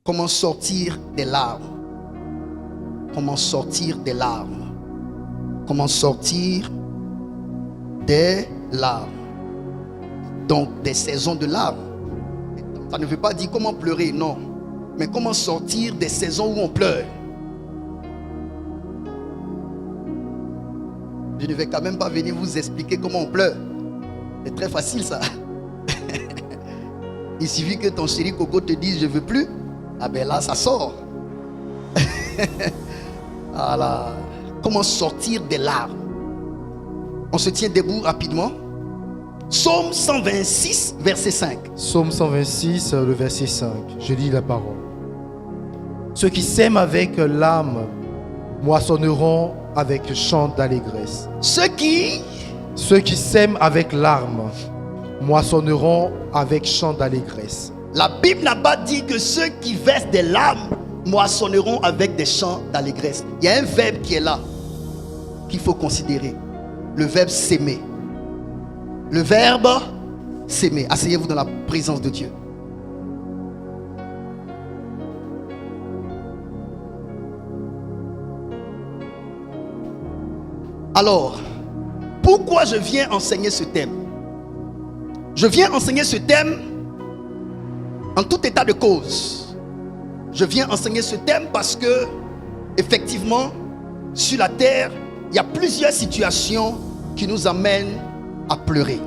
Comment sortir des larmes? Comment sortir des larmes? Comment sortir des larmes? Donc des saisons de larmes. Ça ne veut pas dire comment pleurer, non. Mais comment sortir des saisons où on pleure? Je ne vais quand même pas venir vous expliquer comment on pleure. C'est très facile ça. Il suffit que ton chéri Coco te dise je veux plus. Ah ben là ça sort. Voilà. Comment sortir des larmes? On se tient debout rapidement. Psaume 126 verset 5. Psaume 126 le verset 5. Je lis la parole. Ceux qui sèment avec l'âme moissonneront avec chant d'allégresse. Ceux qui sèment avec larmes moissonneront avec chant d'allégresse. La Bible n'a pas dit que ceux qui versent des larmes moissonneront avec des chants d'allégresse. Il y a un verbe qui est là, qu'il faut considérer. Le verbe s'aimer. Le verbe s'aimer. Asseyez-vous dans la présence de Dieu. Alors, pourquoi je viens enseigner ce thème? Je viens enseigner ce thème en tout état de cause. Je viens enseigner ce thème parce que, effectivement, sur la terre, il y a plusieurs situations qui nous amènent à pleurer.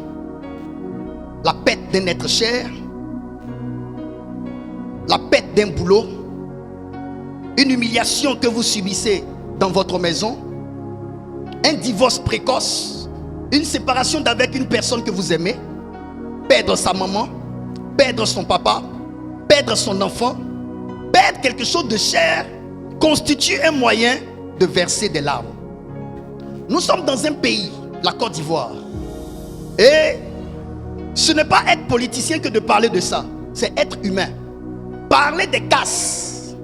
La perte d'un être cher, la perte d'un boulot, une humiliation que vous subissez dans votre maison, un divorce précoce, une séparation d'avec une personne que vous aimez, perdre sa maman, perdre son papa, perdre son enfant, perdre quelque chose de cher constitue un moyen de verser des larmes. Nous sommes dans un pays, la Côte d'Ivoire, et ce n'est pas être politicien que de parler de ça, c'est être humain. Parler des casses,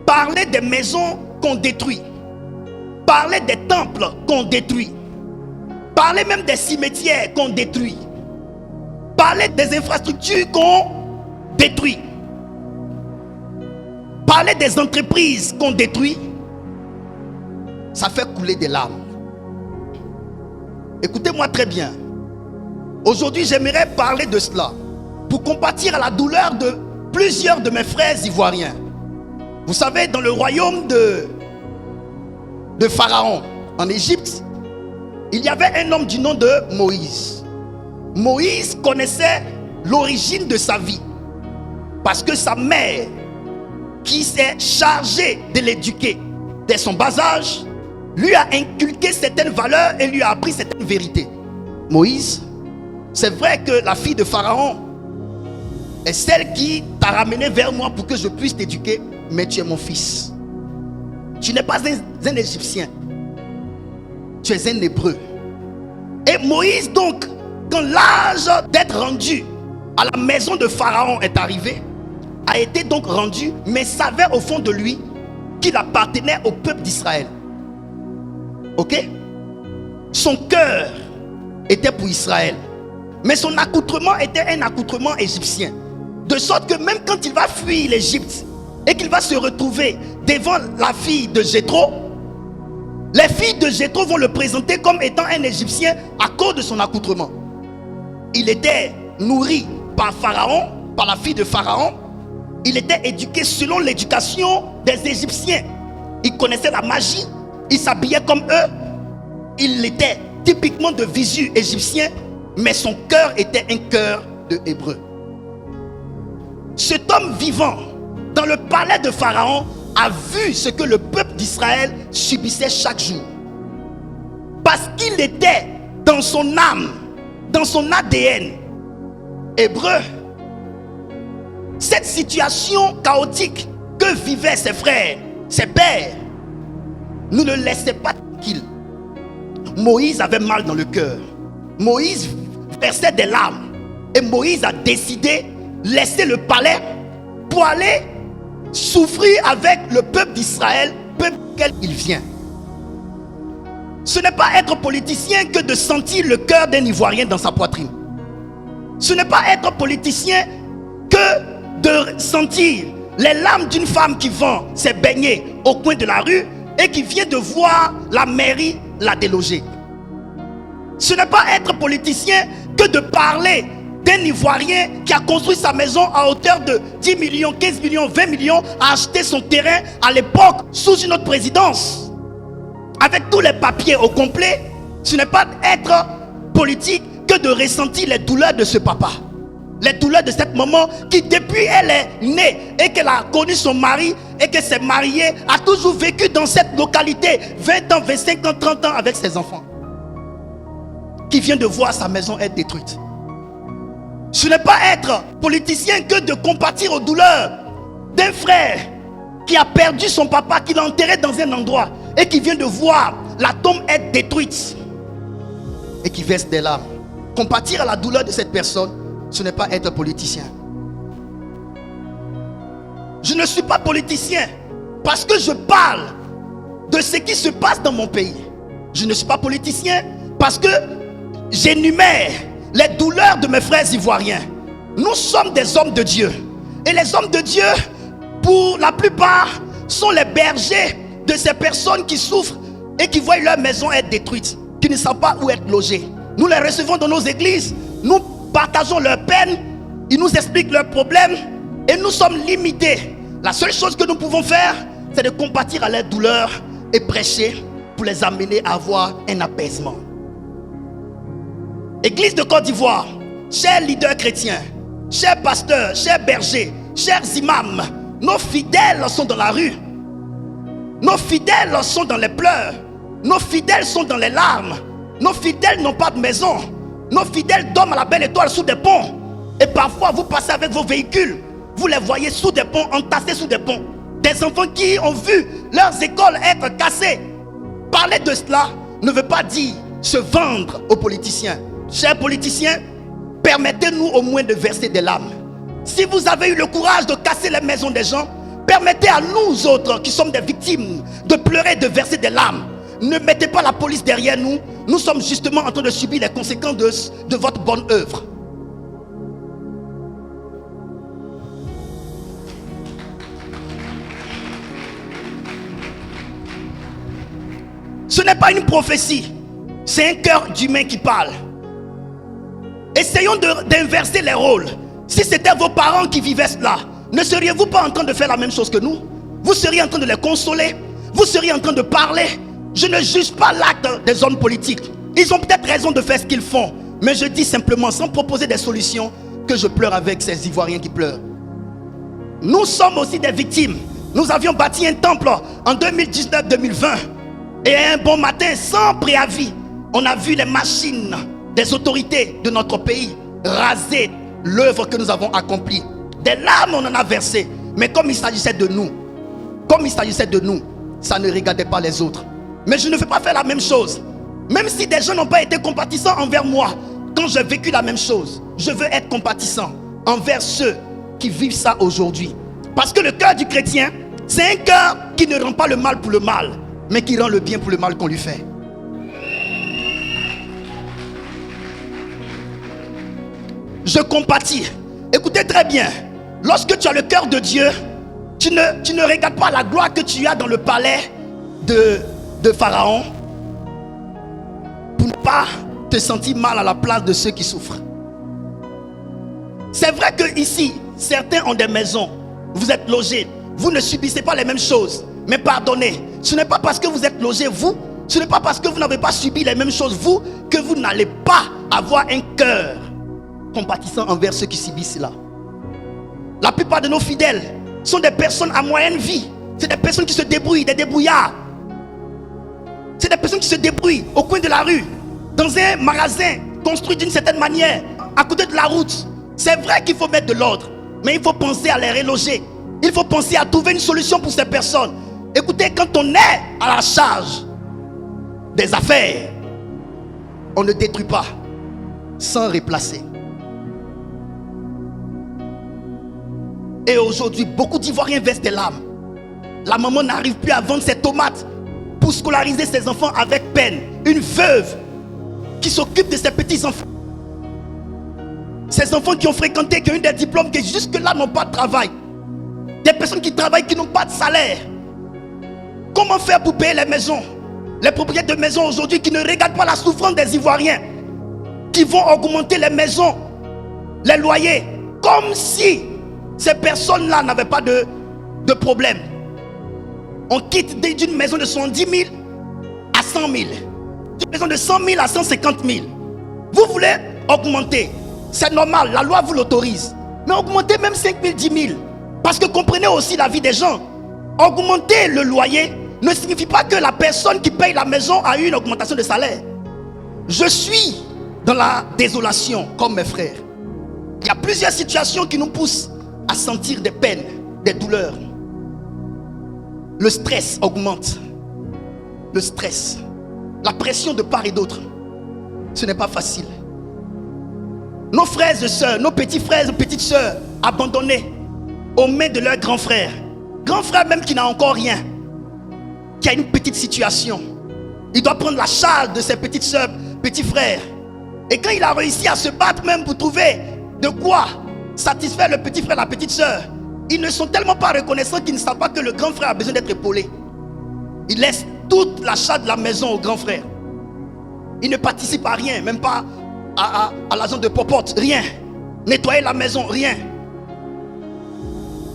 parler des maisons qu'on détruit, parler des temples qu'on détruit, parler même des cimetières qu'on détruit, parler des infrastructures qu'on détruit, parler des entreprises qu'on détruit, ça fait couler des larmes. Écoutez-moi très bien. Aujourd'hui, j'aimerais parler de cela pour compatir à la douleur de plusieurs de mes frères ivoiriens. Vous savez, dans le royaume de Pharaon, en Égypte, il y avait un homme du nom de Moïse. Moïse connaissait l'origine de sa vie parce que sa mère, qui s'est chargée de l'éduquer dès son bas âge, lui a inculqué certaines valeurs et lui a appris certaines vérités. Moïse, c'est vrai que la fille de Pharaon est celle qui t'a ramené vers moi pour que je puisse t'éduquer, mais tu es mon fils. Tu n'es pas un Égyptien, tu es un Hébreu. Et Moïse donc, quand l'âge d'être rendu à la maison de Pharaon est arrivé, a été donc rendu, mais savait au fond de lui qu'il appartenait au peuple d'Israël. Ok? Son cœur était pour Israël, mais son accoutrement était un accoutrement égyptien. De sorte que même quand il va fuir l'Égypte et qu'il va se retrouver devant la fille de Jéthro, les filles de Jéthro vont le présenter comme étant un Égyptien à cause de son accoutrement. Il était nourri par Pharaon, par la fille de Pharaon. Il était éduqué selon l'éducation des Égyptiens. Il connaissait la magie, il s'habillait comme eux. Il était typiquement de visu égyptien, mais son cœur était un cœur de Hébreu. Cet homme vivant dans le palais de Pharaon a vu ce que le peuple d'Israël subissait chaque jour. Parce qu'il était dans son âme, dans son ADN hébreu. Cette situation chaotique que vivaient ses frères, ses pères, ne le laissait pas tranquille. Moïse avait mal dans le cœur. Moïse versait des larmes. Et Moïse a décidé de laisser le palais pour aller souffrir avec le peuple d'Israël, peuple duquel il vient. Ce n'est pas être politicien que de sentir le cœur d'un Ivoirien dans sa poitrine. Ce n'est pas être politicien que de sentir les larmes d'une femme qui vend ses beignets au coin de la rue et qui vient de voir la mairie la déloger. Ce n'est pas être politicien que de parler d'un Ivoirien qui a construit sa maison à hauteur de 10 millions, 15 millions, 20 millions, a acheté son terrain à l'époque sous une autre présidence. Avec tous les papiers au complet, ce n'est pas être politique que de ressentir les douleurs de ce papa. Les douleurs de cette maman qui depuis elle est née et qu'elle a connu son mari et qu'elle s'est mariée, a toujours vécu dans cette localité 20 ans, 25 ans, 30 ans avec ses enfants. Qui vient de voir sa maison être détruite. Ce n'est pas être politicien que de compatir aux douleurs d'un frère qui a perdu son papa, qui l'a enterré dans un endroit et qui vient de voir la tombe être détruite et qui verse des larmes. Compatir à la douleur de cette personne, ce n'est pas être politicien. Je ne suis pas politicien parce que je parle de ce qui se passe dans mon pays. Je ne suis pas politicien parce que j'énumère les douleurs de mes frères ivoiriens. Nous sommes des hommes de Dieu. Et les hommes de Dieu, pour la plupart, sont les bergers de ces personnes qui souffrent et qui voient leur maison être détruite, qui ne savent pas où être logées. Nous les recevons dans nos églises, nous partageons leurs peines, ils nous expliquent leurs problèmes et nous sommes limités. La seule chose que nous pouvons faire, c'est de compatir à leurs douleurs et prêcher pour les amener à avoir un apaisement. Église de Côte d'Ivoire, chers leaders chrétiens, chers pasteurs, chers bergers, chers imams, nos fidèles sont dans la rue. Nos fidèles sont dans les pleurs. Nos fidèles sont dans les larmes. Nos fidèles n'ont pas de maison. Nos fidèles dorment à la belle étoile sous des ponts. Et parfois vous passez avec vos véhicules, vous les voyez sous des ponts, entassés sous des ponts. Des enfants qui ont vu leurs écoles être cassées. Parler de cela ne veut pas dire se vendre aux politiciens. Chers politiciens, permettez-nous au moins de verser des larmes. Si vous avez eu le courage de casser les maisons des gens, permettez à nous autres qui sommes des victimes de pleurer, de verser des larmes. Ne mettez pas la police derrière nous. Nous sommes justement en train de subir les conséquences de votre bonne œuvre. Ce n'est pas une prophétie, c'est un cœur d'humain qui parle. Essayons d'inverser les rôles. Si c'était vos parents qui vivaient cela, ne seriez-vous pas en train de faire la même chose que nous? Vous seriez en train de les consoler. Vous seriez en train de parler. Je ne juge pas l'acte des hommes politiques. Ils ont peut-être raison de faire ce qu'ils font. Mais je dis simplement, sans proposer des solutions, que je pleure avec ces Ivoiriens qui pleurent. Nous sommes aussi des victimes. Nous avions bâti un temple en 2019-2020. Et un bon matin, sans préavis, on a vu les machines des autorités de notre pays raser l'œuvre que nous avons accomplie. Des larmes on en a versé. Mais comme il s'agissait de nous, ça ne regardait pas les autres. Mais je ne veux pas faire la même chose. Même si des gens n'ont pas été compatissants envers moi, quand j'ai vécu la même chose, je veux être compatissant envers ceux qui vivent ça aujourd'hui. Parce que le cœur du chrétien, c'est un cœur qui ne rend pas le mal pour le mal, mais qui rend le bien pour le mal qu'on lui fait. Je compatis. Écoutez très bien. Lorsque tu as le cœur de Dieu, tu ne regardes pas la gloire que tu as dans le palais de Pharaon pour ne pas te sentir mal à la place de ceux qui souffrent. C'est vrai que ici, certains ont des maisons. Vous êtes logés. Vous ne subissez pas les mêmes choses. Mais pardonnez, ce n'est pas parce que vous êtes logés, vous, ce n'est pas parce que vous n'avez pas subi les mêmes choses, vous, que vous n'allez pas avoir un cœur compatissant envers ceux qui subissent cela. La plupart de nos fidèles sont des personnes à moyenne vie. C'est des personnes qui se débrouillent, des débrouillards. C'est des personnes qui se débrouillent au coin de la rue, dans un magasin construit d'une certaine manière, à côté de la route. C'est vrai qu'il faut mettre de l'ordre, mais il faut penser à les reloger. Il faut penser à trouver une solution pour ces personnes. Écoutez, quand on est à la charge des affaires, on ne détruit pas sans replacer. Et aujourd'hui, beaucoup d'Ivoiriens versent des larmes. La maman n'arrive plus à vendre ses tomates pour scolariser ses enfants avec peine. Une veuve qui s'occupe de ses petits-enfants. Ces enfants qui ont fréquenté, qui ont eu des diplômes, qui jusque-là n'ont pas de travail. Des personnes qui travaillent, qui n'ont pas de salaire. Comment faire pour payer les maisons? Les propriétaires de maisons aujourd'hui qui ne regardent pas la souffrance des Ivoiriens, qui vont augmenter les maisons, les loyers, comme si ces personnes-là n'avaient pas de problème. On quitte d'une maison de 70 000 à 100 000, d'une maison de 100 000 à 150 000. Vous voulez augmenter, c'est normal, la loi vous l'autorise. Mais augmentez même 5 000, 10 000. Parce que comprenez aussi la vie des gens. Augmenter le loyer ne signifie pas que la personne qui paye la maison a eu une augmentation de salaire. Je suis dans la désolation comme mes frères. Il y a plusieurs situations qui nous poussent à sentir des peines, des douleurs. Le stress augmente. Le stress, la pression de part et d'autre. Ce n'est pas facile. Nos frères et sœurs, nos petits frères et petites sœurs abandonnés aux mains de leurs grands frères. Grand frère même qui n'a encore rien, qui a une petite situation. Il doit prendre la charge de ses petites sœurs, petits frères. Et quand il a réussi à se battre même pour trouver de quoi satisfaire le petit frère, la petite sœur, ils ne sont tellement pas reconnaissants qu'ils ne savent pas que le grand frère a besoin d'être épaulé. Il laisse toute la charge de la maison au grand frère. Il ne participe à rien, même pas à l'argent de popote, rien. Nettoyer la maison, rien.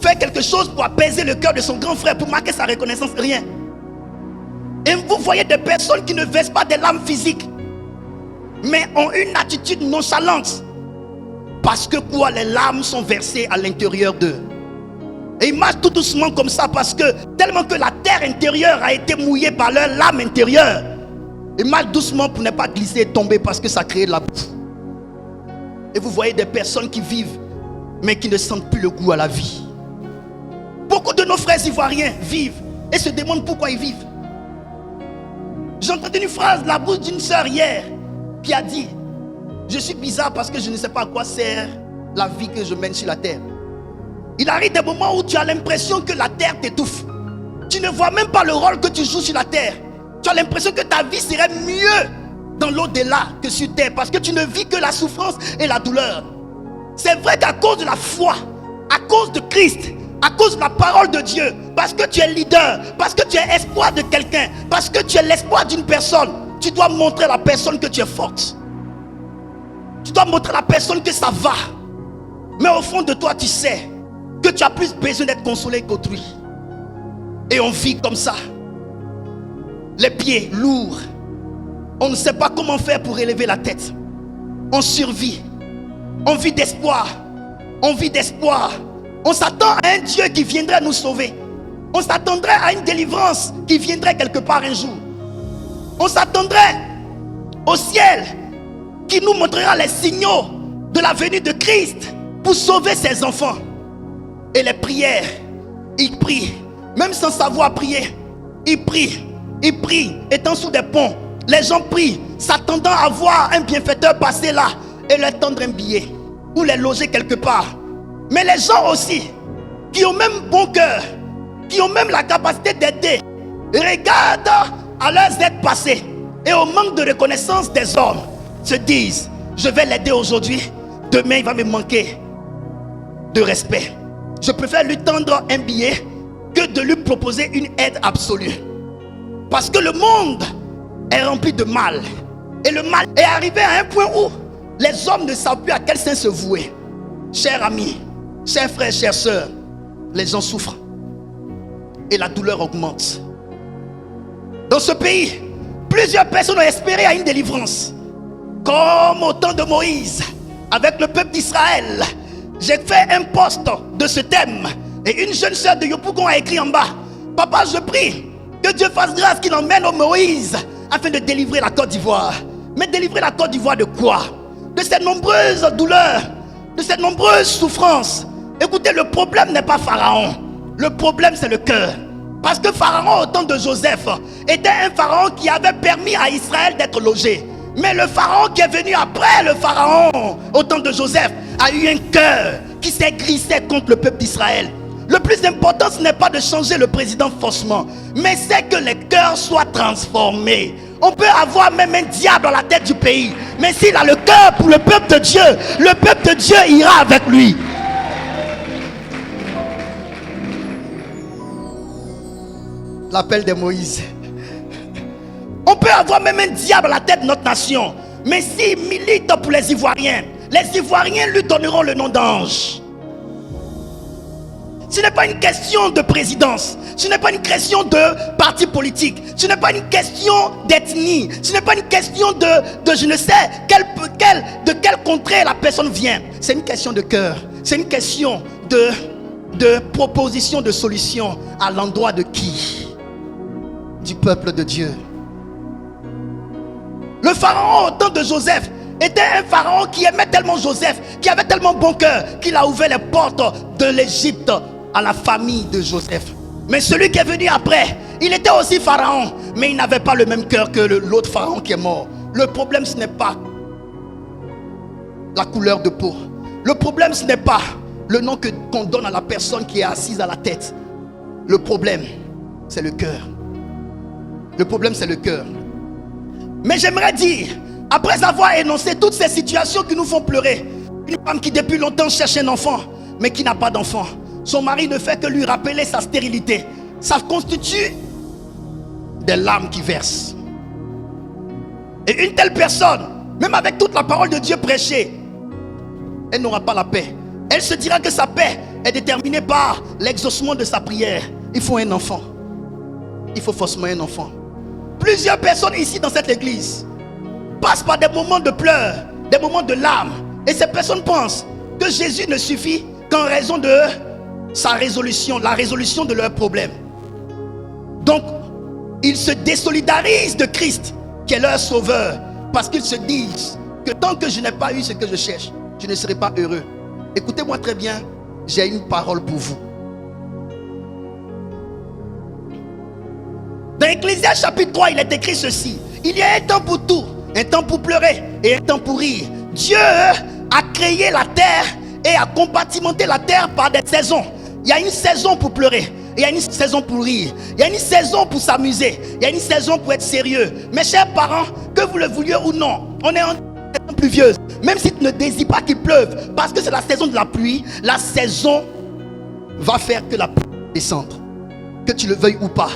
Faire quelque chose pour apaiser le cœur de son grand frère, pour marquer sa reconnaissance, rien. Et vous voyez des personnes qui ne versent pas des larmes physiques, mais ont une attitude nonchalante. Parce que quoi? Les larmes sont versées à l'intérieur d'eux. Et ils marchent tout doucement comme ça parce que tellement que la terre intérieure a été mouillée par leur lame intérieure. Ils marchent doucement pour ne pas glisser et tomber parce que ça crée de la boue. Et vous voyez des personnes qui vivent mais qui ne sentent plus le goût à la vie. Beaucoup de nos frères ivoiriens vivent et se demandent pourquoi ils vivent. J'ai entendu une phrase de la bouche d'une sœur hier qui a dit: je suis bizarre parce que je ne sais pas à quoi sert la vie que je mène sur la terre. Il arrive des moments où tu as l'impression que la terre t'étouffe. Tu ne vois même pas le rôle que tu joues sur la terre. Tu as l'impression que ta vie serait mieux dans l'au-delà que sur terre, parce que tu ne vis que la souffrance et la douleur. C'est vrai qu'à cause de la foi, à cause de Christ, à cause de la parole de Dieu, parce que tu es leader, parce que tu es espoir de quelqu'un, parce que tu es l'espoir d'une personne, tu dois montrer à la personne que tu es forte. Tu dois montrer à la personne que ça va. Mais au fond de toi, tu sais que tu as plus besoin d'être consolé qu'autrui. Et on vit comme ça, les pieds lourds. On ne sait pas comment faire pour élever la tête. On survit. On vit d'espoir. On vit d'espoir. On s'attend à un Dieu qui viendrait nous sauver. On s'attendrait à une délivrance qui viendrait quelque part un jour. On s'attendrait au ciel qui nous montrera les signaux de la venue de Christ pour sauver ses enfants. Et les prières, ils prient, même sans savoir prier. Ils prient, étant sous des ponts. Les gens prient, s'attendant à voir un bienfaiteur passer là et leur tendre un billet ou les loger quelque part. Mais les gens aussi, qui ont même bon cœur, qui ont même la capacité d'aider, regardent à leurs aides passées et au manque de reconnaissance des hommes, se disent: je vais l'aider aujourd'hui, demain il va me manquer de respect. Je préfère lui tendre un billet que de lui proposer une aide absolue. Parce que le monde est rempli de mal. Et le mal est arrivé à un point où les hommes ne savent plus à quel sein se vouer. Chers amis, chers frères, chères sœurs, les gens souffrent. Et la douleur augmente. Dans ce pays, plusieurs personnes ont espéré à une délivrance. Comme au temps de Moïse, avec le peuple d'Israël. J'ai fait un post de ce thème. Et une jeune sœur de Yopougon a écrit en bas: papa, je prie que Dieu fasse grâce qu'il emmène au Moïse afin de délivrer la Côte d'Ivoire. Mais délivrer la Côte d'Ivoire de quoi? De ces nombreuses douleurs, de ces nombreuses souffrances. Écoutez, le problème n'est pas Pharaon. Le problème, c'est le cœur. Parce que Pharaon, au temps de Joseph, était un Pharaon qui avait permis à Israël d'être logé. Mais le Pharaon qui est venu après le Pharaon, au temps de Joseph, a eu un cœur qui s'est glissé contre le peuple d'Israël. Le plus important, ce n'est pas de changer le président faussement, mais c'est que les cœurs soient transformés. On peut avoir même un diable à la tête du pays, mais s'il a le cœur pour le peuple de Dieu, le peuple de Dieu ira avec lui. L'appel de Moïse. On peut avoir même un diable à la tête de notre nation. Mais s'il milite pour les Ivoiriens lui donneront le nom d'ange. Ce n'est pas une question de présidence. Ce n'est pas une question de parti politique. Ce n'est pas une question d'ethnie. Ce n'est pas une question de je ne sais de quel contrée la personne vient. C'est une question de cœur. C'est une question de proposition de solution à l'endroit de qui? Du peuple de Dieu. Le pharaon au temps de Joseph était un pharaon qui aimait tellement Joseph, qui avait tellement bon cœur, qu'il a ouvert les portes de l'Égypte à la famille de Joseph. Mais celui qui est venu après, il était aussi pharaon, mais il n'avait pas le même cœur que l'autre pharaon qui est mort. Le problème, ce n'est pas la couleur de peau. Le problème, ce n'est pas le nom qu'on donne à la personne qui est assise à la tête. Le problème, c'est le cœur. Le problème, c'est le cœur. Mais j'aimerais dire, après avoir énoncé toutes ces situations qui nous font pleurer, une femme qui depuis longtemps cherche un enfant, mais qui n'a pas d'enfant, son mari ne fait que lui rappeler sa stérilité. Ça constitue des larmes qui versent. Et une telle personne, même avec toute la parole de Dieu prêchée, elle n'aura pas la paix. Elle se dira que sa paix est déterminée par l'exaucement de sa prière. Il faut un enfant. Il faut forcément un enfant. Plusieurs personnes ici dans cette église passent par des moments de pleurs, des moments de larmes. Et ces personnes pensent que Jésus ne suffit qu'en raison de sa résolution, la résolution de leurs problèmes. Donc, ils se désolidarisent de Christ, qui est leur sauveur, parce qu'ils se disent que tant que je n'ai pas eu ce que je cherche, je ne serai pas heureux. Écoutez-moi très bien, j'ai une parole pour vous. Dans Ecclésiaste chapitre 3, il est écrit ceci: il y a un temps pour tout, un temps pour pleurer et un temps pour rire. Dieu a créé la terre et a compartimenté la terre par des saisons. Il y a une saison pour pleurer, il y a une saison pour rire, il y a une saison pour s'amuser, il y a une saison pour être sérieux. Mes chers parents, que vous le vouliez ou non, on est en saison pluvieuse. Même si tu ne désires pas qu'il pleuve, parce que c'est la saison de la pluie, la saison va faire que la pluie descende, que tu le veuilles ou pas.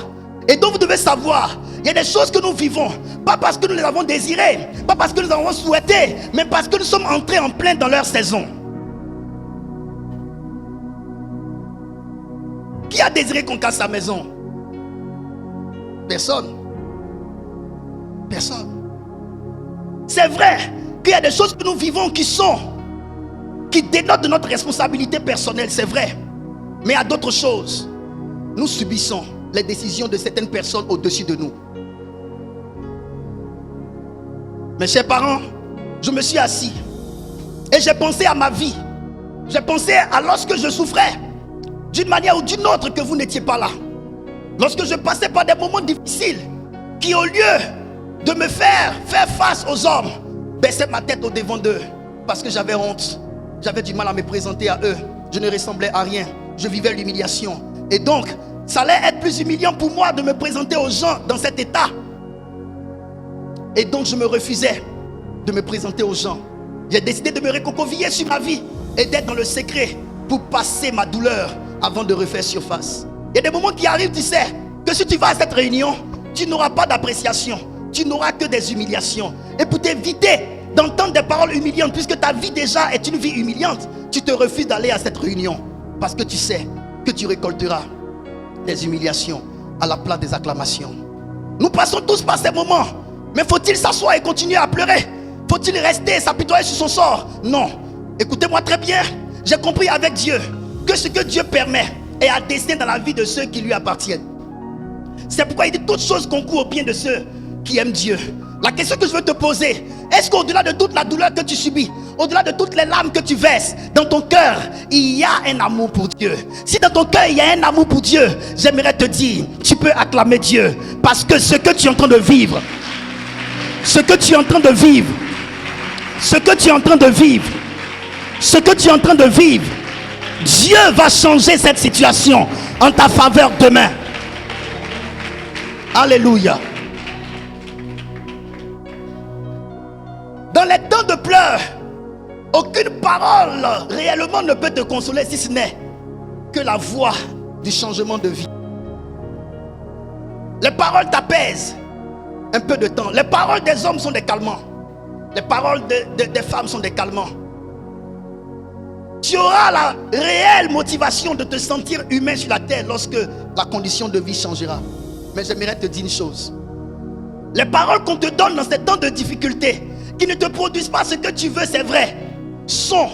Et donc vous devez savoir, il y a des choses que nous vivons, pas parce que nous les avons désirées, pas parce que nous avons souhaité, mais parce que nous sommes entrés en plein dans leur saison. Qui a désiré qu'on casse sa maison? Personne. Personne. C'est vrai qu'il y a des choses que nous vivons qui dénotent de notre responsabilité personnelle, c'est vrai. Mais il y a d'autres choses. Nous subissons les décisions de certaines personnes au-dessus de nous. Mes chers parents, je me suis assis et j'ai pensé à ma vie. J'ai pensé à lorsque je souffrais d'une manière ou d'une autre que vous n'étiez pas là. Lorsque je passais par des moments difficiles qui, au lieu de me faire face aux hommes, baissaient ma tête au devant d'eux parce que j'avais honte. J'avais du mal à me présenter à eux. Je ne ressemblais à rien. Je vivais l'humiliation. Et donc, ça allait être plus humiliant pour moi de me présenter aux gens dans cet état. Et donc je me refusais de me présenter aux gens. J'ai décidé de me recroqueviller sur ma vie et d'être dans le secret pour passer ma douleur avant de refaire surface. Il y a des moments qui arrivent, tu sais, que si tu vas à cette réunion, tu n'auras pas d'appréciation. Tu n'auras que des humiliations. Et pour t'éviter d'entendre des paroles humiliantes, puisque ta vie déjà est une vie humiliante, tu te refuses d'aller à cette réunion parce que tu sais que tu récolteras des humiliations à la place des acclamations. Nous passons tous par ces moments. Mais faut-il s'asseoir et continuer à pleurer? Faut-il rester et s'apitoyer sur son sort? Non. Écoutez-moi très bien. J'ai compris avec Dieu que ce que Dieu permet est à dessein dans la vie de ceux qui lui appartiennent. C'est pourquoi il dit toutes choses concourent au bien de ceux qui aiment Dieu. La question que je veux te poser, est-ce qu'au-delà de toute la douleur que tu subis, au-delà de toutes les larmes que tu verses, dans ton cœur, il y a un amour pour Dieu? Si dans ton cœur, il y a un amour pour Dieu, j'aimerais te dire, tu peux acclamer Dieu. Parce que ce que tu es en train de vivre, ce que tu es en train de vivre, ce que tu es en train de vivre, ce que tu es en train de vivre, Dieu va changer cette situation en ta faveur demain. Alléluia. Dans les temps de pleurs, aucune parole réellement ne peut te consoler si ce n'est que la voix du changement de vie. Les paroles t'apaisent un peu de temps. Les paroles des hommes sont des calmants. Les paroles des femmes sont des calmants. Tu auras la réelle motivation de te sentir humain sur la terre lorsque la condition de vie changera. Mais j'aimerais te dire une chose. Les paroles qu'on te donne dans ces temps de difficulté, qui ne te produisent pas ce que tu veux, c'est vrai, sont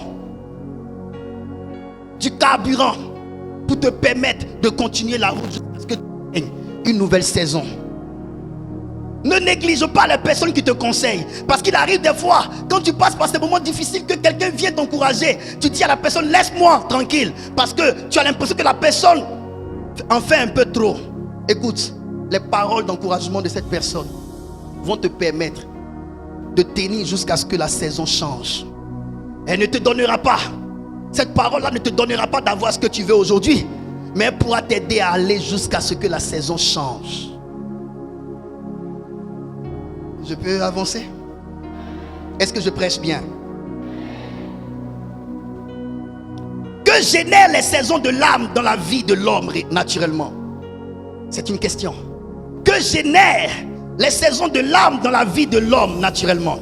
du carburant pour te permettre de continuer la route jusqu'à ce que tu gagnes une nouvelle saison. Ne néglige pas les personnes qui te conseillent. Parce qu'il arrive des fois, quand tu passes par ces moments difficiles, que quelqu'un vient t'encourager. Tu dis à la personne, laisse-moi tranquille. Parce que tu as l'impression que la personne en fait un peu trop. Écoute, les paroles d'encouragement de cette personne vont te permettre de tenir jusqu'à ce que la saison change. Elle ne te donnera pas. Cette parole-là ne te donnera pas d'avoir ce que tu veux aujourd'hui. Mais elle pourra t'aider à aller jusqu'à ce que la saison change. Je peux avancer? Est-ce que je prêche bien? Que génèrent les saisons de l'âme dans la vie de l'homme naturellement? C'est une question. Que génèrent les saisons de l'âme dans la vie de l'homme naturellement?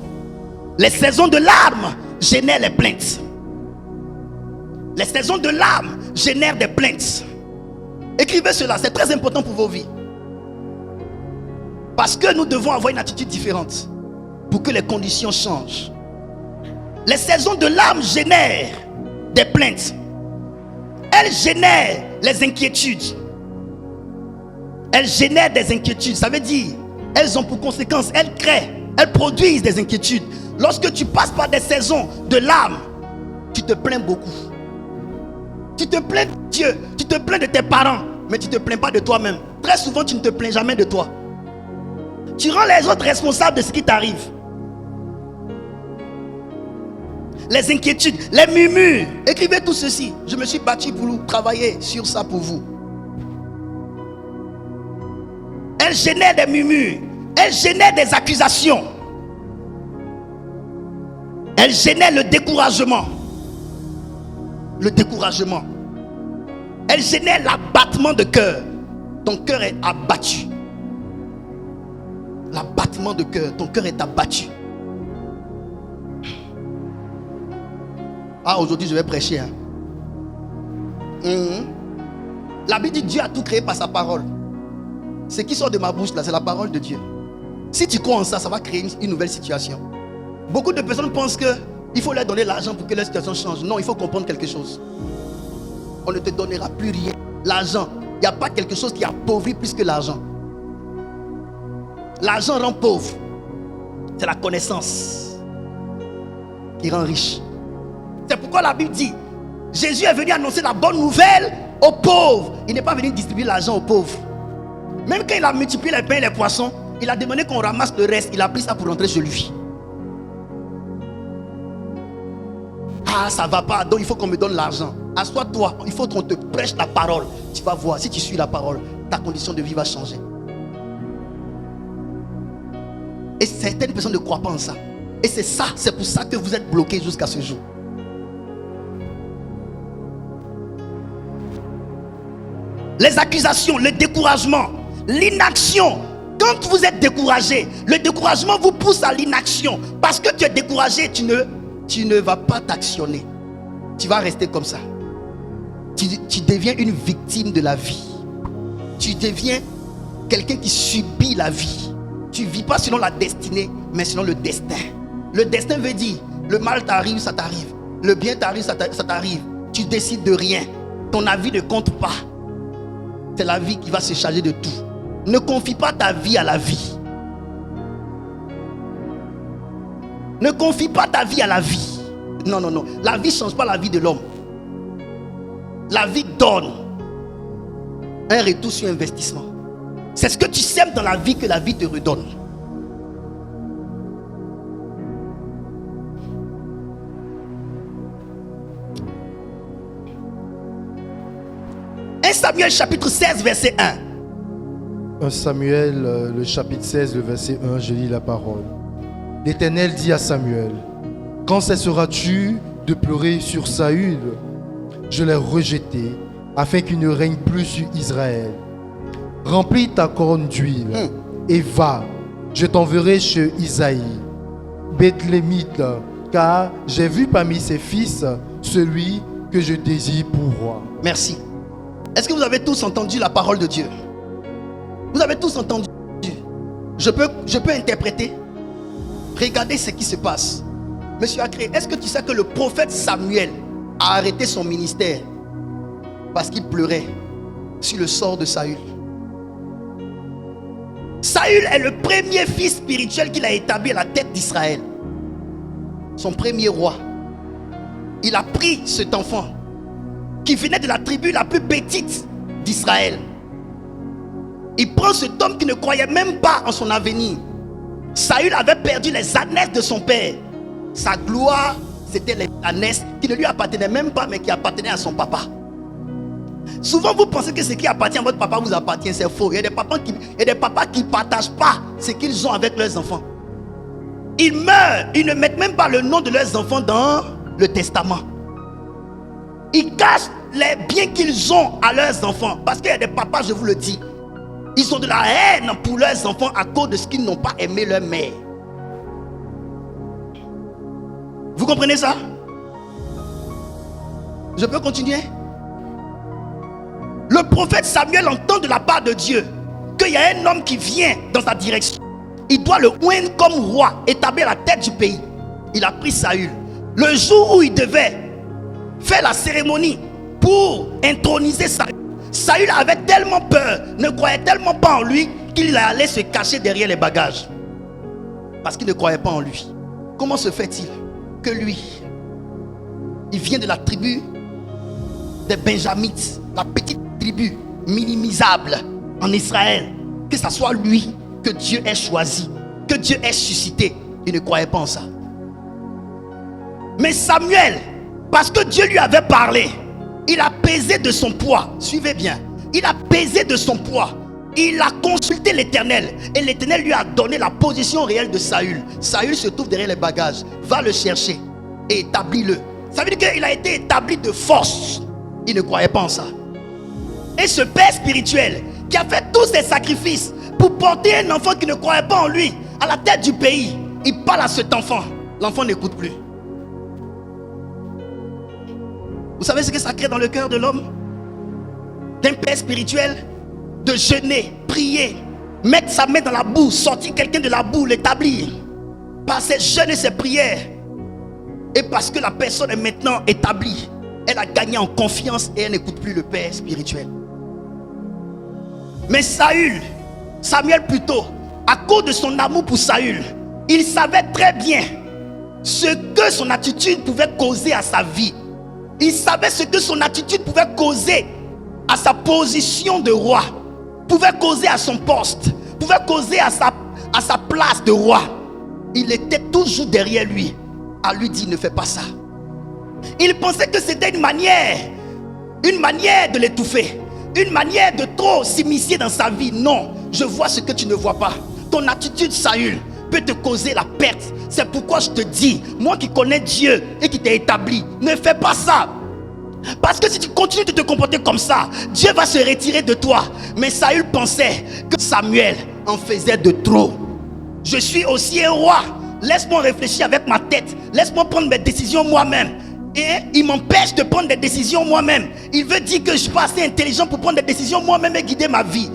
Les saisons de l'âme génèrent les plaintes. Les saisons de l'âme génèrent des plaintes. Écrivez cela, c'est très important pour vos vies. Parce que nous devons avoir une attitude différente pour que les conditions changent. Les saisons de l'âme génèrent des plaintes. Elles génèrent les inquiétudes. Elles génèrent des inquiétudes. Ça veut dire, elles ont pour conséquence, elles créent, elles produisent des inquiétudes. Lorsque tu passes par des saisons de l'âme, tu te plains beaucoup. Tu te plains de Dieu, tu te plains de tes parents, mais tu ne te plains pas de toi-même. Très souvent, tu ne te plains jamais de toi. Tu rends les autres responsables de ce qui t'arrive. Les inquiétudes, les murmures. Écrivez tout ceci. Je me suis battu pour travailler sur ça pour vous. Elles génèrent des murmures. Elles génèrent des accusations. Elles génèrent le découragement. Le découragement. Elles génèrent l'abattement de cœur. Ton cœur est abattu. L'abattement de cœur, ton cœur est abattu. Ah, aujourd'hui je vais prêcher. La Bible dit Dieu a tout créé par sa parole. Ce qui sort de ma bouche là, c'est la parole de Dieu. Si tu crois en ça, ça va créer une nouvelle situation. Beaucoup de personnes pensent qu'il faut leur donner l'argent pour que leur situation change. Non, il faut comprendre quelque chose. On ne te donnera plus rien. L'argent, il n'y a pas quelque chose qui appauvrit plus que l'argent. L'argent rend pauvre. C'est la connaissance qui rend riche. C'est pourquoi la Bible dit Jésus est venu annoncer la bonne nouvelle aux pauvres. Il n'est pas venu distribuer l'argent aux pauvres. Même quand il a multiplié les pains et les poissons, il a demandé qu'on ramasse le reste. Il a pris ça pour rentrer chez lui. Ah, ça va pas, donc il faut qu'on me donne l'argent. Assois-toi, il faut qu'on te prêche la parole. Tu vas voir, si tu suis la parole, ta condition de vie va changer. Et certaines personnes ne croient pas en ça. Et c'est pour ça que vous êtes bloqués jusqu'à ce jour. Les accusations, le découragement, l'inaction. Quand vous êtes découragé, le découragement vous pousse à l'inaction. Parce que tu es découragé, tu ne vas pas t'actionner. Tu vas rester comme ça. Tu deviens une victime de la vie. Tu deviens quelqu'un qui subit la vie. Tu ne vis pas selon la destinée, mais selon le destin. Le destin veut dire, le mal t'arrive, ça t'arrive. Le bien t'arrive, ça t'arrive. Tu décides de rien. Ton avis ne compte pas. C'est la vie qui va se charger de tout. Ne confie pas ta vie à la vie. Ne confie pas ta vie à la vie. Non, non, non. La vie ne change pas la vie de l'homme. La vie donne un retour sur investissement. C'est ce que tu sèmes dans la vie que la vie te redonne. Samuel chapitre 16 verset 1. 1 Samuel le chapitre 16 le verset 1, je lis la parole. L'Éternel dit à Samuel: quand cesseras-tu de pleurer sur Saül? Je l'ai rejeté afin qu'il ne règne plus sur Israël. remplis ta corne d'huile et va. Je t'enverrai chez Isaïe, Bethlémite, car j'ai vu parmi ses fils celui que je désire pour roi. Merci. Est-ce que vous avez tous entendu la parole de Dieu? Vous avez tous entendu? Je peux interpréter. Regardez ce qui se passe. Monsieur Akré, est-ce que tu sais que le prophète Samuel a arrêté son ministère parce qu'il pleurait sur le sort de Saül? Saül est le premier fils spirituel qu'il a établi à la tête d'Israël. Son premier roi. Il a pris cet enfant qui venait de la tribu la plus petite d'Israël. Il prend cet homme qui ne croyait même pas en son avenir. Saül avait perdu les ânesses de son père. Sa gloire, c'était les ânesses qui ne lui appartenaient même pas, mais qui appartenaient à son papa. Souvent, vous pensez que ce qui appartient à votre papa vous appartient, c'est faux. Il y a des papas qui ne partagent pas ce qu'ils ont avec leurs enfants. Ils meurent, ils ne mettent même pas le nom de leurs enfants dans le testament. Ils cachent les biens qu'ils ont à leurs enfants. Parce qu'il y a des papas, je vous le dis, ils ont de la haine pour leurs enfants à cause de ce qu'ils n'ont pas aimé leur mère. Vous comprenez ça? Je peux continuer? Le prophète Samuel entend de la part de Dieu qu'il y a un homme qui vient dans sa direction. Il doit le oindre comme roi, établir la tête du pays. Il a pris Saül. Le jour où il devait faire la cérémonie pour introniser Saül, Saül avait tellement peur, ne croyait tellement pas en lui, qu'il allait se cacher derrière les bagages. Parce qu'il ne croyait pas en lui. Comment se fait-il que lui, il vient de la tribu des Benjamites, la petite tribu minimisable en Israël, que ce soit lui que Dieu ait choisi, que Dieu ait suscité? Il ne croyait pas en ça. Mais Samuel, parce que Dieu lui avait parlé, il a pesé de son poids. Suivez bien. Il a pesé de son poids. Il a consulté l'Éternel. Et l'Éternel lui a donné la position réelle de Saül. Saül se trouve derrière les bagages. Va le chercher et établis-le. Ça veut dire qu'il a été établi de force. Il ne croyait pas en ça. Et ce père spirituel qui a fait tous ces sacrifices pour porter un enfant qui ne croyait pas en lui à la tête du pays, il parle à cet enfant. L'enfant n'écoute plus. Vous savez ce que ça crée dans le cœur de l'homme? D'un père spirituel, de jeûner, prier, mettre sa main dans la boue, sortir quelqu'un de la boue, l'établir. Par ses jeûnes et ses prières. Et parce que la personne est maintenant établie, elle a gagné en confiance et elle n'écoute plus le père spirituel. Mais Samuel plutôt, à cause de son amour pour Saül, il savait très bien ce que son attitude pouvait causer à sa vie. Il savait ce que son attitude pouvait causer à sa position de roi, pouvait causer à son poste, pouvait causer à sa place de roi. Il était toujours derrière lui, à lui dire: ne fais pas ça. Il pensait que c'était une manière de l'étouffer, une manière de trop s'immiscer dans sa vie. Non, je vois ce que tu ne vois pas. Ton attitude, Saül, peut te causer la perte. C'est pourquoi je te dis, moi qui connais Dieu et qui t'ai établi, ne fais pas ça. Parce que si tu continues de te comporter comme ça, Dieu va se retirer de toi. Mais Saül pensait que Samuel en faisait de trop. Je suis aussi un roi. Laisse-moi réfléchir avec ma tête. Laisse-moi prendre mes décisions moi-même. Et il m'empêche de prendre des décisions moi-même. Il veut dire que je suis pas assez intelligent pour prendre des décisions moi-même et guider ma vie.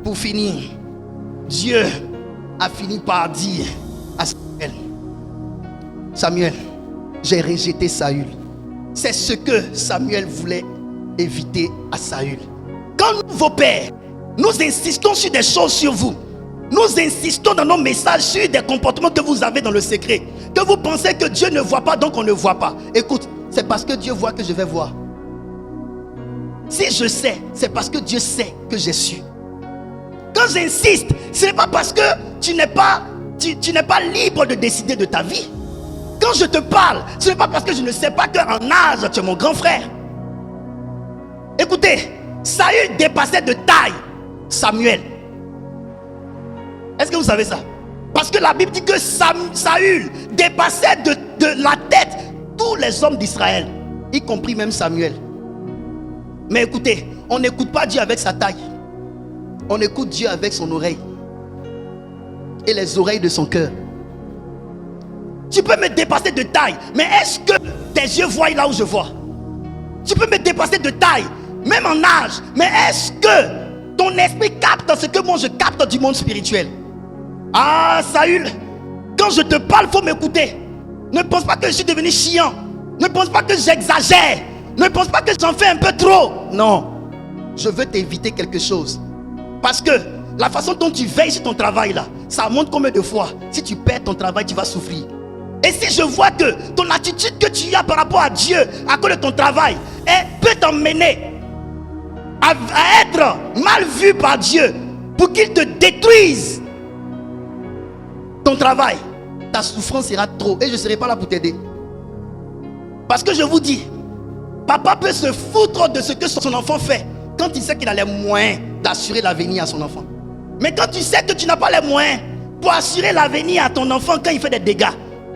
Pour finir, Dieu a fini par dire à Samuel: Samuel, j'ai rejeté Saül. C'est ce que Samuel voulait éviter à Saül. Quand nous, vos pères, nous insistons sur des choses sur vous, nous insistons dans nos messages sur des comportements que vous avez dans le secret, que vous pensez que Dieu ne voit pas, donc on ne voit pas. Écoute, c'est parce que Dieu voit que je vais voir. Si je sais, c'est parce que Dieu sait que j'ai su. Quand j'insiste, ce n'est pas parce que tu n'es pas libre de décider de ta vie. Quand je te parle, ce n'est pas parce que je ne sais pas qu'en âge, tu es mon grand frère. Écoutez, Saül dépassait de taille Samuel. Est-ce que vous savez ça? Parce que la Bible dit que Saül dépassait de la tête tous les hommes d'Israël, y compris même Samuel. Mais écoutez, on n'écoute pas Dieu avec sa taille. On écoute Dieu avec son oreille et les oreilles de son cœur. Tu peux me dépasser de taille, mais est-ce que tes yeux voient là où je vois? Tu peux me dépasser de taille, même en âge, mais est-ce que ton esprit capte ce que moi je capte du monde spirituel? Ah, Saül, quand je te parle, il faut m'écouter. Ne pense pas que je suis devenu chiant. Ne pense pas que j'exagère. Ne pense pas que j'en fais un peu trop. Non, je veux t'éviter quelque chose. Parce que la façon dont tu veilles sur ton travail là, ça montre combien de fois, si tu perds ton travail, tu vas souffrir. Et si je vois que ton attitude que tu as par rapport à Dieu, à cause de ton travail, peut t'emmener à être mal vu par Dieu, pour qu'il te détruise ton travail, ta souffrance sera trop et je ne serai pas là pour t'aider. Parce que je vous dis, papa peut se foutre de ce que son enfant fait quand il sait qu'il a les moyens d'assurer l'avenir à son enfant. Mais quand tu sais que tu n'as pas les moyens pour assurer l'avenir à ton enfant quand il fait des dégâts,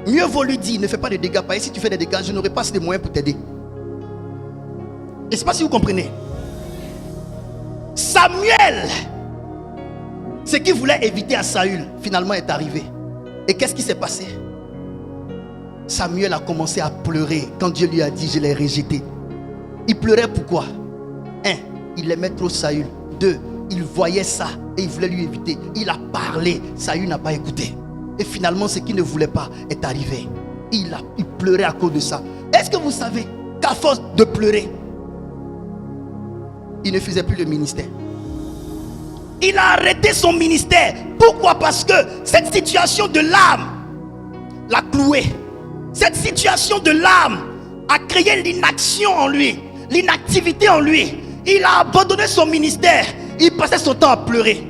mieux vaut lui dire, ne fais pas de dégâts. Parce que si tu fais des dégâts, je n'aurai pas ces moyens pour t'aider. Je ne sais pas si vous comprenez. Samuel, ce qu'il voulait éviter à Saül, finalement est arrivé. Et qu'est-ce qui s'est passé? Samuel a commencé à pleurer quand Dieu lui a dit, je l'ai rejeté. Il pleurait pourquoi? 1. Il aimait trop Saül. 2. Il voyait ça et il voulait lui éviter. Il a parlé, Saül n'a pas écouté. Et finalement, ce qu'il ne voulait pas est arrivé. Il pleurait à cause de ça. Est-ce que vous savez qu'à force de pleurer, il ne faisait plus le ministère? Il a arrêté son ministère. Pourquoi? Parce que cette situation de l'âme l'a cloué. Cette situation de l'âme a créé l'inaction en lui, l'inactivité en lui. Il a abandonné son ministère. Il passait son temps à pleurer.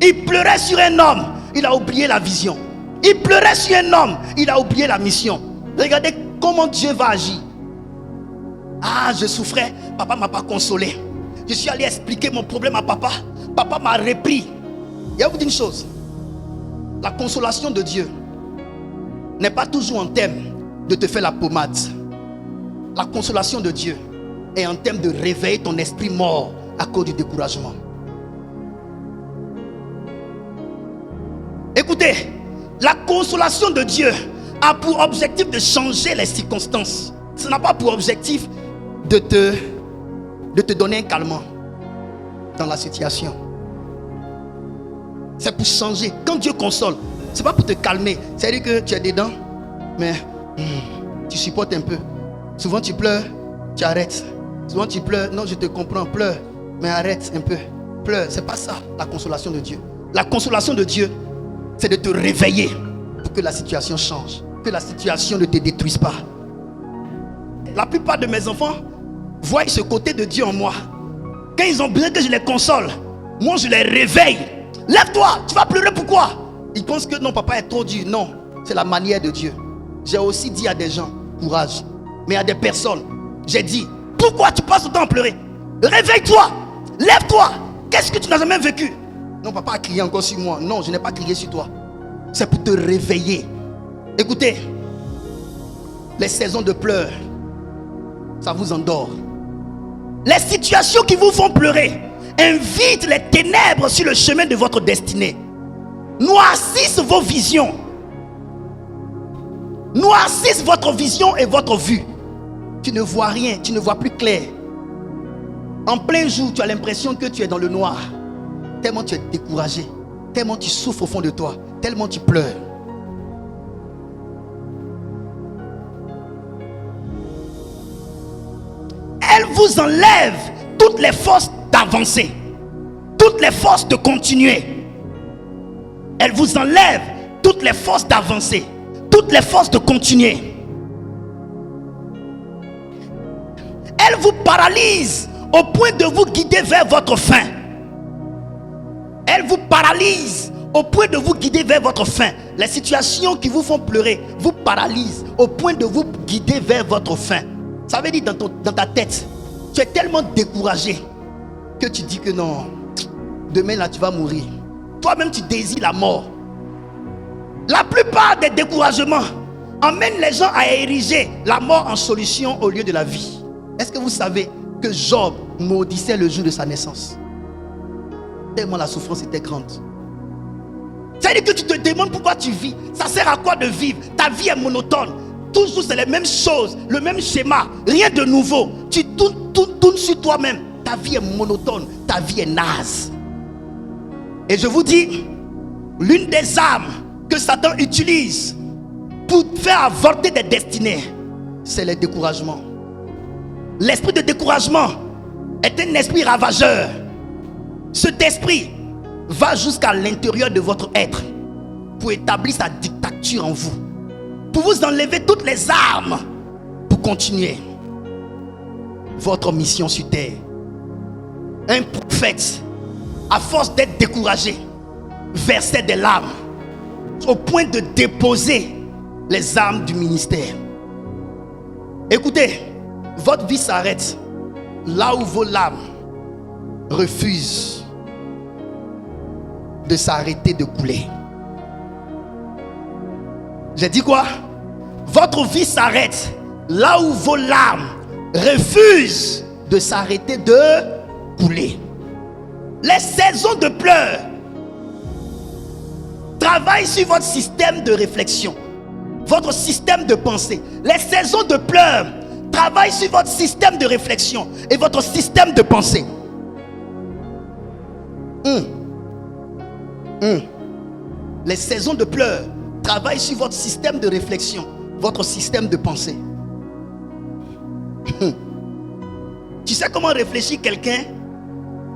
Il pleurait sur un homme. Il a oublié la vision. Il pleurait sur un homme. Il a oublié la mission. Regardez comment Dieu va agir. Ah, je souffrais. Papa ne m'a pas consolé. Je suis allé expliquer mon problème à papa. Papa m'a repris. Et je vous dis une chose. La consolation de Dieu n'est pas toujours en termes de te faire la pommade. La consolation de Dieu est en termes de réveiller ton esprit mort à cause du découragement. Écoutez, la consolation de Dieu a pour objectif de changer les circonstances. Ce n'a pas pour objectif de te donner un calmant dans la situation. C'est pour changer. Quand Dieu console, c'est pas pour te calmer. C'est-à-dire que tu es dedans, mais tu supportes un peu. Souvent tu pleures, tu arrêtes. Souvent tu pleures, non je te comprends, pleure, mais arrête un peu. Pleure, c'est pas ça la consolation de Dieu. La consolation de Dieu, c'est de te réveiller pour que la situation change, que la situation ne te détruise pas. La plupart de mes enfants voient ce côté de Dieu en moi. Quand ils ont besoin que je les console, moi je les réveille. Lève-toi, tu vas pleurer, pourquoi? Ils pensent que non, papa est trop dur. Non, c'est la manière de Dieu. J'ai aussi dit à des gens, courage. Mais à des personnes, j'ai dit, pourquoi tu passes autant à pleurer? Réveille-toi, lève-toi. Qu'est-ce que tu n'as jamais vécu? Non, papa a crié encore sur moi. Non, je n'ai pas crié sur toi. C'est pour te réveiller. Écoutez, les saisons de pleurs, ça vous endort. Les situations qui vous font pleurer invitent les ténèbres sur le chemin de votre destinée. Noircissent vos visions. Noircissent votre vision et votre vue. Tu ne vois rien, tu ne vois plus clair. En plein jour, tu as l'impression que tu es dans le noir. Tellement tu es découragé, tellement tu souffres au fond de toi, tellement tu pleures. Elle vous enlève toutes les forces d'avancer, toutes les forces de continuer. Elle vous enlève toutes les forces d'avancer, toutes les forces de continuer. Elle vous paralyse au point de vous guider vers votre fin. Elle vous paralyse au point de vous guider vers votre fin. Les situations qui vous font pleurer vous paralysent au point de vous guider vers votre fin. Ça veut dire dans ta tête, tu es tellement découragé que tu dis que non, demain là tu vas mourir. Toi-même tu désires la mort. La plupart des découragements emmènent les gens à ériger la mort en solution au lieu de la vie. Est-ce que vous savez que Job maudissait le jour de sa naissance? tellement la souffrance était grande. Ça veut dire que tu te demandes pourquoi tu vis. Ça sert à quoi de vivre? Ta vie est monotone. Toujours c'est les mêmes choses, le même schéma, rien de nouveau. Tu tournes sur toi-même. Ta vie est monotone, ta vie est naze. Et je vous dis, l'une des armes que Satan utilise pour faire avorter des destinées, c'est le découragement. L'esprit de découragement est un esprit ravageur. Cet esprit va jusqu'à l'intérieur de votre être pour établir sa dictature en vous, pour vous enlever toutes les armes pour continuer votre mission sur terre. Un prophète, à force d'être découragé, versait des larmes au point de déposer les armes du ministère. Écoutez, votre vie s'arrête là où vos larmes refusent de s'arrêter de couler. J'ai dit quoi? Votre vie s'arrête là où vos larmes refusent de s'arrêter de couler. Les saisons de pleurs travaillent sur votre système de réflexion, votre système de pensée. Les saisons de pleurs travaillent sur votre système de réflexion et votre système de pensée. Les saisons de pleurs travaillent sur votre système de réflexion, votre système de pensée. Tu sais comment réfléchit quelqu'un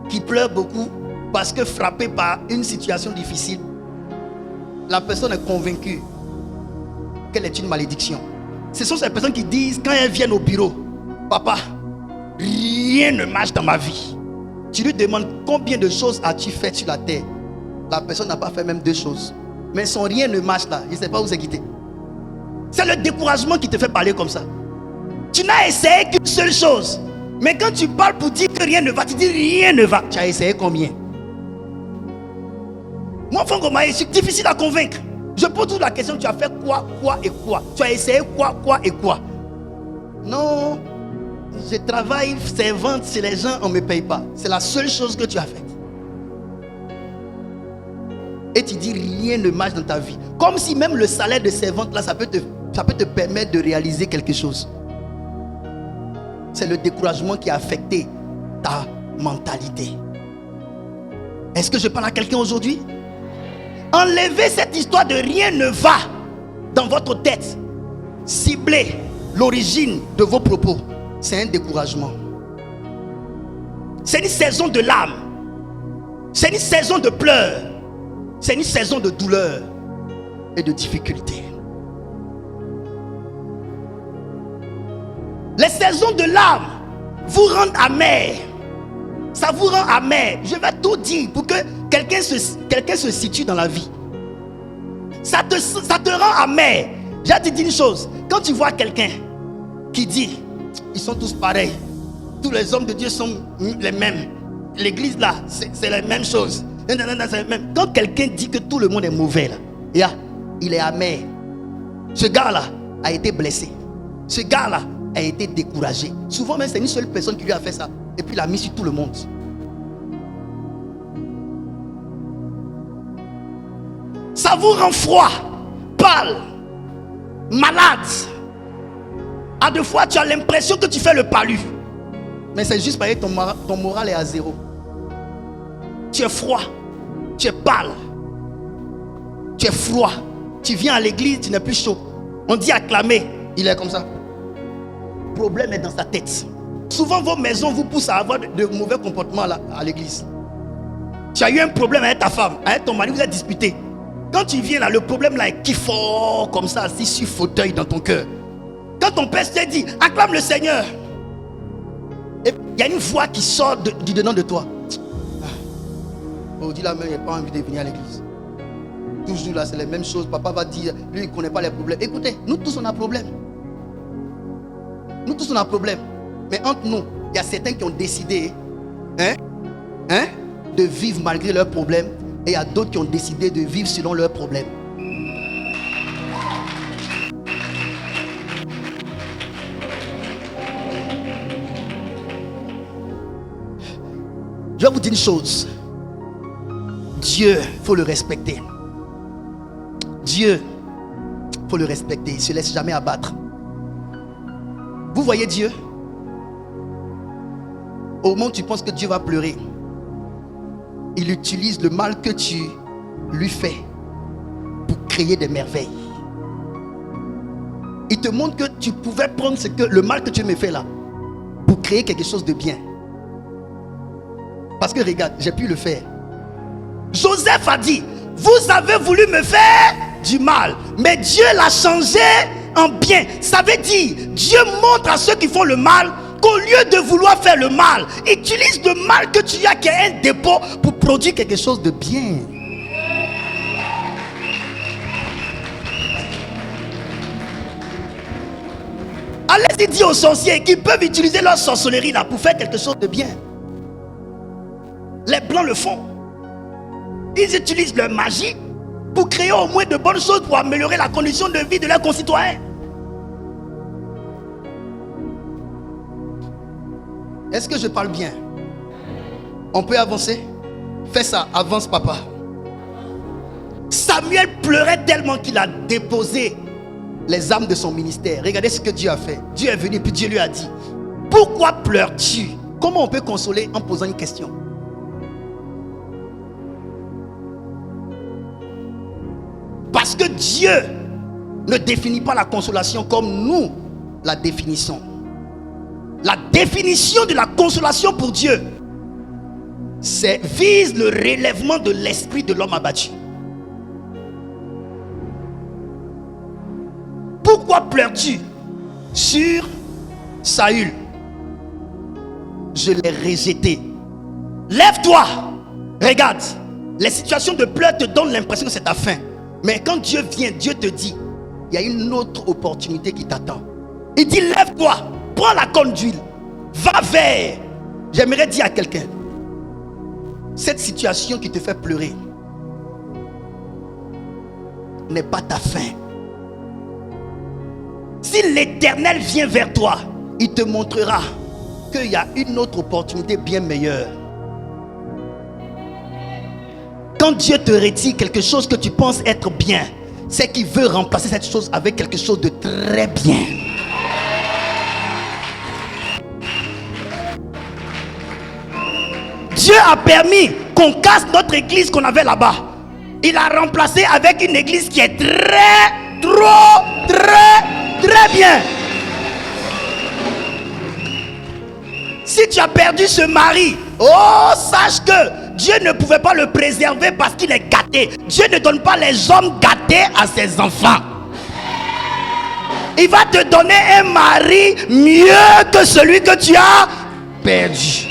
qui pleure beaucoup parce que frappé par une situation difficile? La personne est convaincue qu'elle est une malédiction. Ce sont ces personnes qui disent, quand elles viennent au bureau, papa, rien ne marche dans ma vie. Tu lui demandes combien de choses as-tu fait sur la terre? La personne n'a pas fait même 2 choses. Mais son rien ne marche là. Je ne sais pas où c'est quitté. C'est le découragement qui te fait parler comme ça. Tu n'as essayé qu'une seule chose. Mais quand tu parles pour dire que rien ne va, tu dis rien ne va. Tu as essayé combien? Moi, c'est difficile à convaincre. Je pose toujours la question, tu as fait quoi et quoi? Tu as essayé quoi et quoi? Non, je travaille servante chez les gens, on ne me paye pas. C'est la seule chose que tu as faite. Et tu dis rien ne marche dans ta vie. Comme si même le salaire de servante là, ça peut te permettre de réaliser quelque chose. C'est le découragement qui a affecté ta mentalité. Est-ce que je parle à quelqu'un aujourd'hui? Enlevez cette histoire de rien ne va dans votre tête. Ciblez l'origine de vos propos. C'est un découragement. C'est une saison de larmes. C'est une saison de pleurs. C'est une saison de douleur et de difficulté. Les saisons de larmes vous rendent amer. Ça vous rend amer. Je vais tout dire pour que quelqu'un se situe dans la vie. Ça te rend amer. J'ai te dit une chose. Quand tu vois quelqu'un qui dit, ils sont tous pareils. Tous les hommes de Dieu sont les mêmes. L'église là, c'est la même chose. Quand quelqu'un dit que tout le monde est mauvais là, il est amer. Ce gars-là a été blessé. Ce gars-là a été découragé. Souvent même c'est une seule personne qui lui a fait ça. Et puis il a mis sur tout le monde. Ça vous rend froid, pâle, malade. À deux fois tu as l'impression que tu fais le palu. Mais c'est juste parce que ton moral est à 0. Tu es froid, tu es pâle, tu es froid. Tu viens à l'église, tu n'es plus chaud. On dit acclamer, il est comme ça. Le problème est dans sa tête. Souvent vos maisons vous poussent à avoir de mauvais comportements à l'église. Tu as eu un problème avec ta femme, avec ton mari, vous êtes disputé. Quand tu viens là, le problème là est qui fort comme ça, assis sur fauteuil dans ton cœur. Quand ton père te dit acclame le Seigneur, et il y a une voix qui sort du dedans de toi. On dit là même, il n'a pas envie de venir à l'église. Toujours là, c'est les mêmes choses. Papa va dire, lui il ne connaît pas les problèmes. Écoutez, nous tous on a problème. Nous tous on a problème. Mais entre nous, il y a certains qui ont décidé de vivre malgré leurs problèmes. Et il y a d'autres qui ont décidé de vivre selon leurs problèmes. Je vais vous dire une chose. Dieu, il faut le respecter. Dieu, il faut le respecter. Il ne se laisse jamais abattre. Vous voyez Dieu? Au moment où tu penses que Dieu va pleurer, il utilise le mal que tu lui fais pour créer des merveilles. Il te montre que tu pouvais prendre le mal que tu me fais là pour créer quelque chose de bien. Parce que regarde, j'ai pu le faire. Joseph a dit, vous avez voulu me faire du mal, mais Dieu l'a changé en bien. Ça veut dire, Dieu montre à ceux qui font le mal qu'au lieu de vouloir faire le mal, utilise le mal que tu as qui est un dépôt pour produire quelque chose de bien. Allez-y dire aux sorciers qu'ils peuvent utiliser leur sorcellerie là pour faire quelque chose de bien. Les blancs le font. Ils utilisent leur magie pour créer au moins de bonnes choses pour améliorer la condition de vie de leurs concitoyens. Est-ce que je parle bien? On peut avancer? Fais ça, avance papa. Samuel pleurait tellement qu'il a déposé les armes de son ministère. Regardez ce que Dieu a fait. Dieu est venu puis Dieu lui a dit, pourquoi pleures-tu? Comment on peut consoler en posant une question? Parce que Dieu ne définit pas la consolation comme nous la définissons. La définition de la consolation pour Dieu, vise le relèvement de l'esprit de l'homme abattu. Pourquoi pleures-tu sur Saül? Je l'ai rejeté. Lève-toi. Regarde, les situations de pleurs te donnent l'impression que c'est ta fin. Mais quand Dieu vient, Dieu te dit, il y a une autre opportunité qui t'attend. Il dit, lève-toi, prends la corne d'huile, va vers. J'aimerais dire à quelqu'un, cette situation qui te fait pleurer n'est pas ta fin. Si l'Éternel vient vers toi, il te montrera qu'il y a une autre opportunité bien meilleure. Quand Dieu te retire quelque chose que tu penses être bien, c'est qu'il veut remplacer cette chose avec quelque chose de très bien. Dieu a permis qu'on casse notre église qu'on avait là-bas. Il a remplacé avec une église qui est très bien. Si tu as perdu ce mari, oh, sache que Dieu ne pouvait pas le préserver parce qu'il est gâté. Dieu ne donne pas les hommes gâtés à ses enfants. Il va te donner un mari mieux que celui que tu as perdu.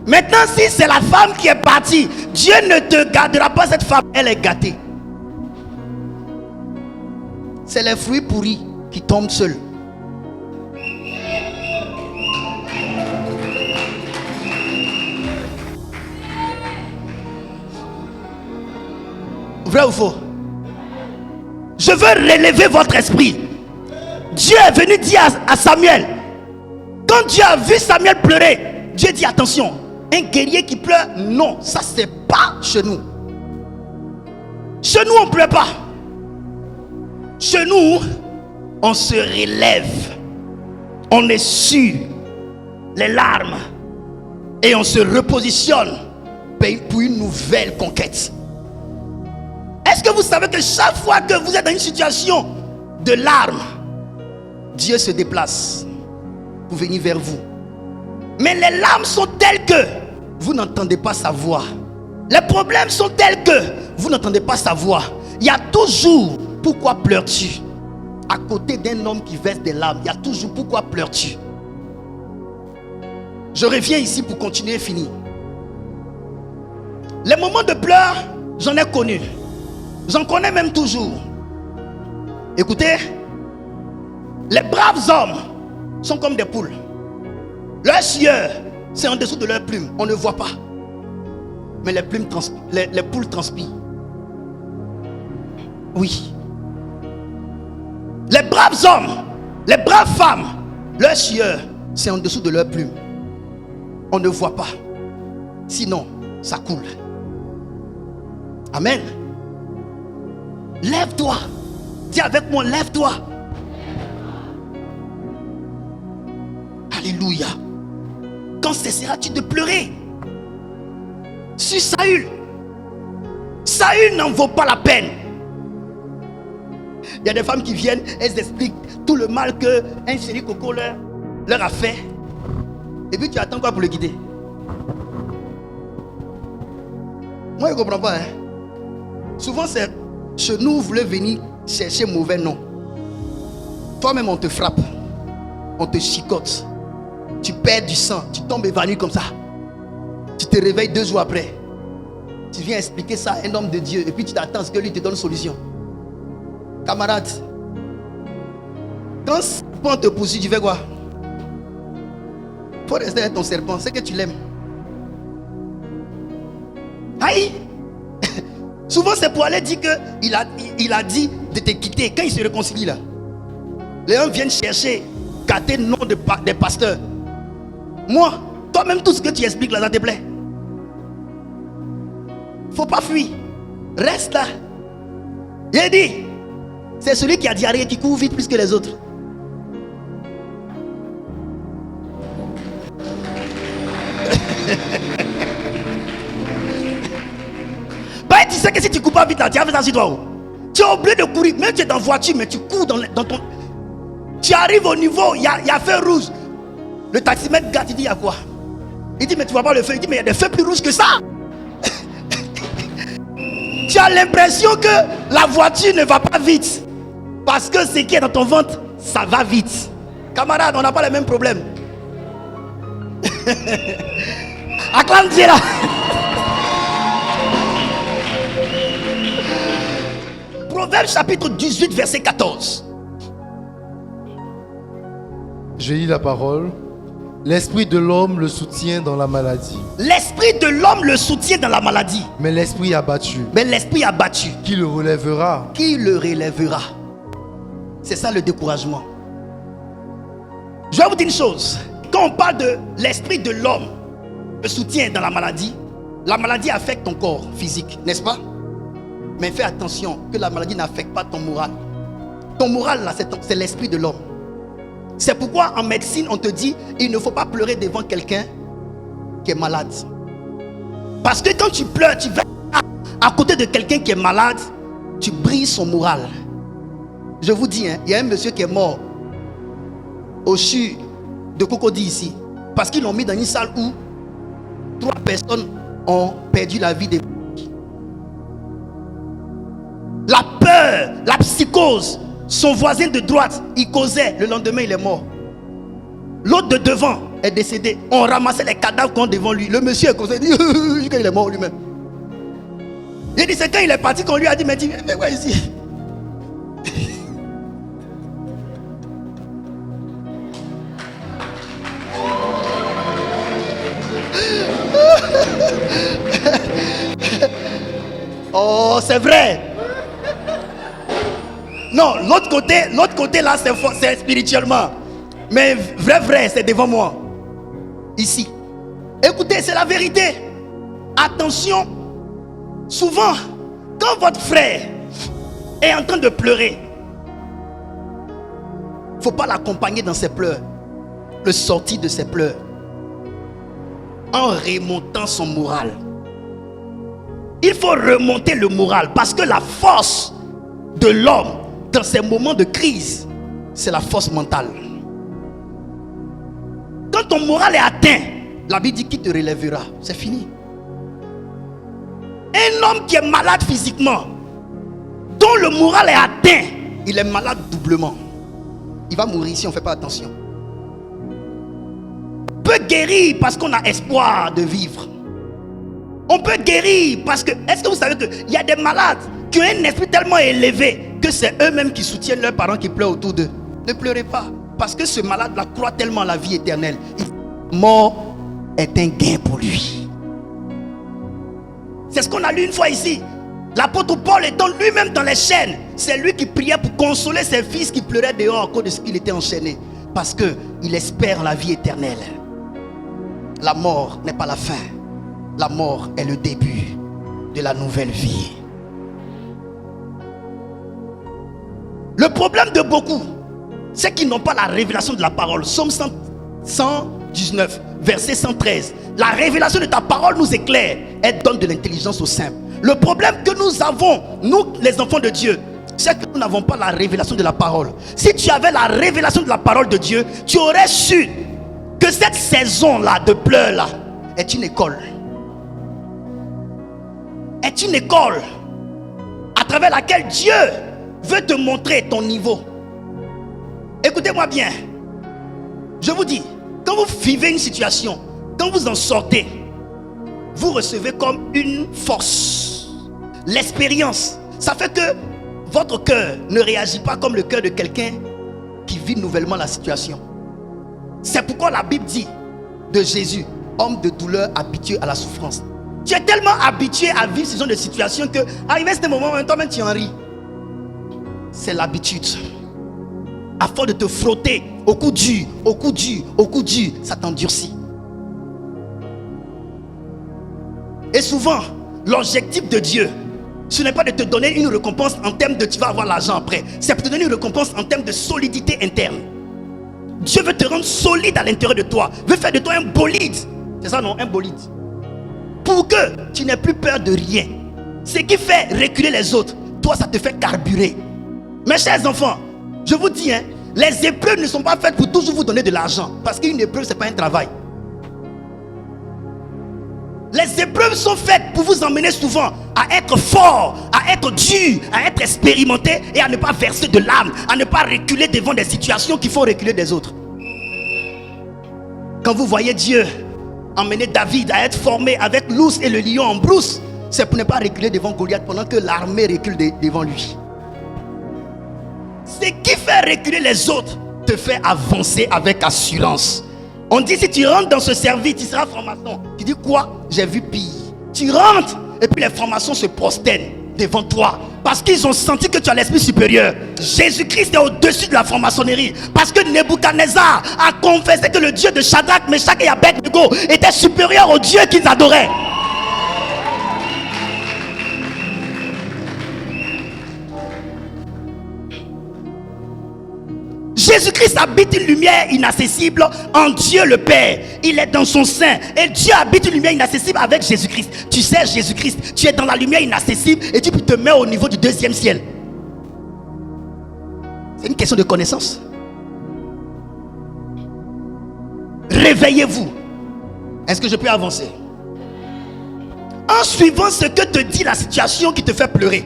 Maintenant, si c'est la femme qui est partie, Dieu ne te gardera pas cette femme, elle est gâtée. C'est les fruits pourris qui tombent seuls. Vrai ou faux? Je veux relever votre esprit. Dieu est venu dire à Samuel, quand Dieu a vu Samuel pleurer, Dieu dit attention, un guerrier qui pleure, non, ça c'est pas chez nous. Chez nous on ne pleure pas. Chez nous on se relève, on essuie les larmes et on se repositionne pour une nouvelle conquête. Est-ce que vous savez que chaque fois que vous êtes dans une situation de larmes, Dieu se déplace pour venir vers vous? Mais les larmes sont telles que vous n'entendez pas sa voix. Les problèmes sont tels que vous n'entendez pas sa voix. Il y a toujours, pourquoi pleures-tu? À côté d'un homme qui verse des larmes, il y a toujours, pourquoi pleures-tu? Je reviens ici pour continuer et finir. Les moments de pleurs, j'en ai connu. J'en connais même toujours. Écoutez, les braves hommes sont comme des poules. Leur sueur, c'est en dessous de leurs plumes. On ne voit pas. Mais les poules transpirent. Oui. Les braves hommes, les braves femmes, leur sueur, c'est en dessous de leurs plumes. On ne voit pas. Sinon, ça coule. Amen. Lève-toi. Dis avec moi, lève-toi. Alléluia. Quand cesseras-tu de pleurer? Sur Saül. Saül n'en vaut pas la peine. Il y a des femmes qui viennent, elles expliquent tout le mal que un chéri coco leur a fait. Et puis tu attends quoi pour le guider? Moi je ne comprends pas. Souvent c'est chez nous, vous voulez venir chercher mauvais nom. Toi-même on te frappe, on te chicote, tu perds du sang, tu tombes évanoui comme ça. Tu te réveilles 2 jours après. Tu viens expliquer ça à un homme de Dieu et puis tu t'attends à ce que lui te donne une solution. Camarade, quand ce serpent te poursuit, tu fais quoi? Il faut rester avec ton serpent, c'est que tu l'aimes. Aïe! Souvent c'est pour aller dire qu'il a dit de te quitter. Quand il se réconcilie là, les gens viennent chercher, gâter le nom des pasteurs. Moi, toi-même tout ce que tu expliques là, ça te plaît? Faut pas fuir. Reste là. Il dit, c'est celui qui a diarrhée qui court vite plus que les autres. Bah, tu sais que si tu cours pas vite là, tu as fait ça sur toi. Tu es obligé de courir. Même tu es dans la voiture, mais tu cours dans ton. Tu arrives au niveau, il y a feu rouge. Le taximètre gars, il dit, il y a quoi? Il dit, mais tu vois pas le feu. Il dit, mais il y a des feux plus rouges que ça. Tu as l'impression que la voiture ne va pas vite. Parce que ce qui est dans ton ventre, ça va vite. Camarade, on n'a pas les mêmes problèmes. Acclame Dieu là. Proverbe chapitre 18, verset 14. Je lis la parole. L'esprit de l'homme le soutient dans la maladie. L'esprit de l'homme le soutient dans la maladie. Mais l'esprit abattu. Mais l'esprit abattu. Qui le relèvera? Qui le relèvera? C'est ça le découragement. Je vais vous dire une chose. Quand on parle de l'esprit de l'homme le soutient dans la maladie affecte ton corps physique, n'est-ce pas? Mais fais attention que la maladie n'affecte pas ton moral. Ton moral là, c'est l'esprit de l'homme. C'est pourquoi en médecine on te dit il ne faut pas pleurer devant quelqu'un qui est malade. Parce que quand tu pleures, tu vas à côté de quelqu'un qui est malade, tu brises son moral. Je vous dis, il y a un monsieur qui est mort au CHU de Cocody ici. Parce qu'ils l'ont mis dans une salle où 3 personnes ont perdu la vie. La peur, la psychose. Son voisin de droite, il causait. Le lendemain, il est mort. L'autre de devant est décédé. On ramassait les cadavres qu'on devant lui. Le monsieur est causé. Il dit, quand il est mort lui-même. Il dit, c'est quand il est parti qu'on lui a dit, mais viens quoi ici? Oh, c'est vrai. Non, l'autre côté là, c'est spirituellement. Mais vrai, c'est devant moi. Ici. Écoutez, c'est la vérité. Attention. Souvent, quand votre frère est en train de pleurer, il ne faut pas l'accompagner dans ses pleurs. Le sortir de ses pleurs. En remontant son moral. Il faut remonter le moral. Parce que la force de l'homme dans ces moments de crise, c'est la force mentale. Quand ton moral est atteint, la Bible dit qu'il te relèvera. C'est fini. Un homme qui est malade physiquement, dont le moral est atteint, il est malade doublement. Il va mourir si on ne fait pas attention. On peut guérir parce qu'on a espoir de vivre. On peut guérir parce que, est-ce que vous savez qu'il y a des malades qui ont un esprit tellement élevé que c'est eux-mêmes qui soutiennent leurs parents qui pleurent autour d'eux. Ne pleurez pas. Parce que ce malade-là croit tellement à la vie éternelle. Mort est un gain pour lui. C'est ce qu'on a lu une fois ici. L'apôtre Paul étant lui-même dans les chaînes, c'est lui qui priait pour consoler ses fils qui pleuraient dehors à cause de ce qu'il était enchaîné. Parce qu'il espère la vie éternelle. La mort n'est pas la fin. La mort est le début de la nouvelle vie. Le problème de beaucoup, c'est qu'ils n'ont pas la révélation de la parole. Psaume 119, verset 113. La révélation de ta parole nous éclaire. Elle donne de l'intelligence aux simples. Le problème que nous avons, nous les enfants de Dieu, c'est que nous n'avons pas la révélation de la parole. Si tu avais la révélation de la parole de Dieu, tu aurais su que cette saison-là de pleurs-là est une école. Est une école à travers laquelle Dieu veut te montrer ton niveau. Écoutez-moi bien. Je vous dis, quand vous vivez une situation, quand vous en sortez, vous recevez comme une force. L'expérience, ça fait que votre cœur ne réagit pas comme le cœur de quelqu'un qui vit nouvellement la situation. C'est pourquoi la Bible dit de Jésus, homme de douleur habitué à la souffrance. Tu es tellement habitué à vivre ce genre de situation que, arrivé à ce moment, toi-même tu en ris. C'est l'habitude. À force de te frotter au coup dur, au coup dur, au coup dur, ça t'endurcit. Et souvent, l'objectif de Dieu, ce n'est pas de te donner une récompense en termes de tu vas avoir l'argent après. C'est pour te donner une récompense en termes de solidité interne. Dieu veut te rendre solide à l'intérieur de toi. Veut faire de toi un bolide. C'est ça non, un bolide. Pour que tu n'aies plus peur de rien. Ce qui fait reculer les autres, toi ça te fait carburer. Mes chers enfants, je vous dis, les épreuves ne sont pas faites pour toujours vous donner de l'argent. Parce qu'une épreuve, ce n'est pas un travail. Les épreuves sont faites pour vous emmener souvent à être fort, à être dur, à être expérimenté et à ne pas verser de l'âme, à ne pas reculer devant des situations qui font reculer des autres. Quand vous voyez Dieu emmener David à être formé avec l'ours et le lion en brousse, c'est pour ne pas reculer devant Goliath pendant que l'armée recule devant lui. Ce qui fait reculer les autres te fait avancer avec assurance. On dit si tu rentres dans ce service, tu seras franc-maçon. Tu dis quoi? J'ai vu pire. Tu rentres et puis les francs-maçons se prosternent devant toi parce qu'ils ont senti que tu as l'esprit supérieur. Jésus-Christ est au-dessus de la franc-maçonnerie parce que Nebuchadnezzar a confessé que le Dieu de Shadrach, Meshach et Abednego était supérieur au Dieu qu'ils adoraient. Jésus-Christ habite une lumière inaccessible en Dieu le Père. Il est dans son sein. Et Dieu habite une lumière inaccessible avec Jésus-Christ. Tu sais Jésus-Christ, tu es dans la lumière inaccessible et tu peux te mettre au niveau du deuxième ciel. C'est une question de connaissance. Réveillez-vous. Est-ce que je peux avancer? En suivant ce que te dit la situation qui te fait pleurer,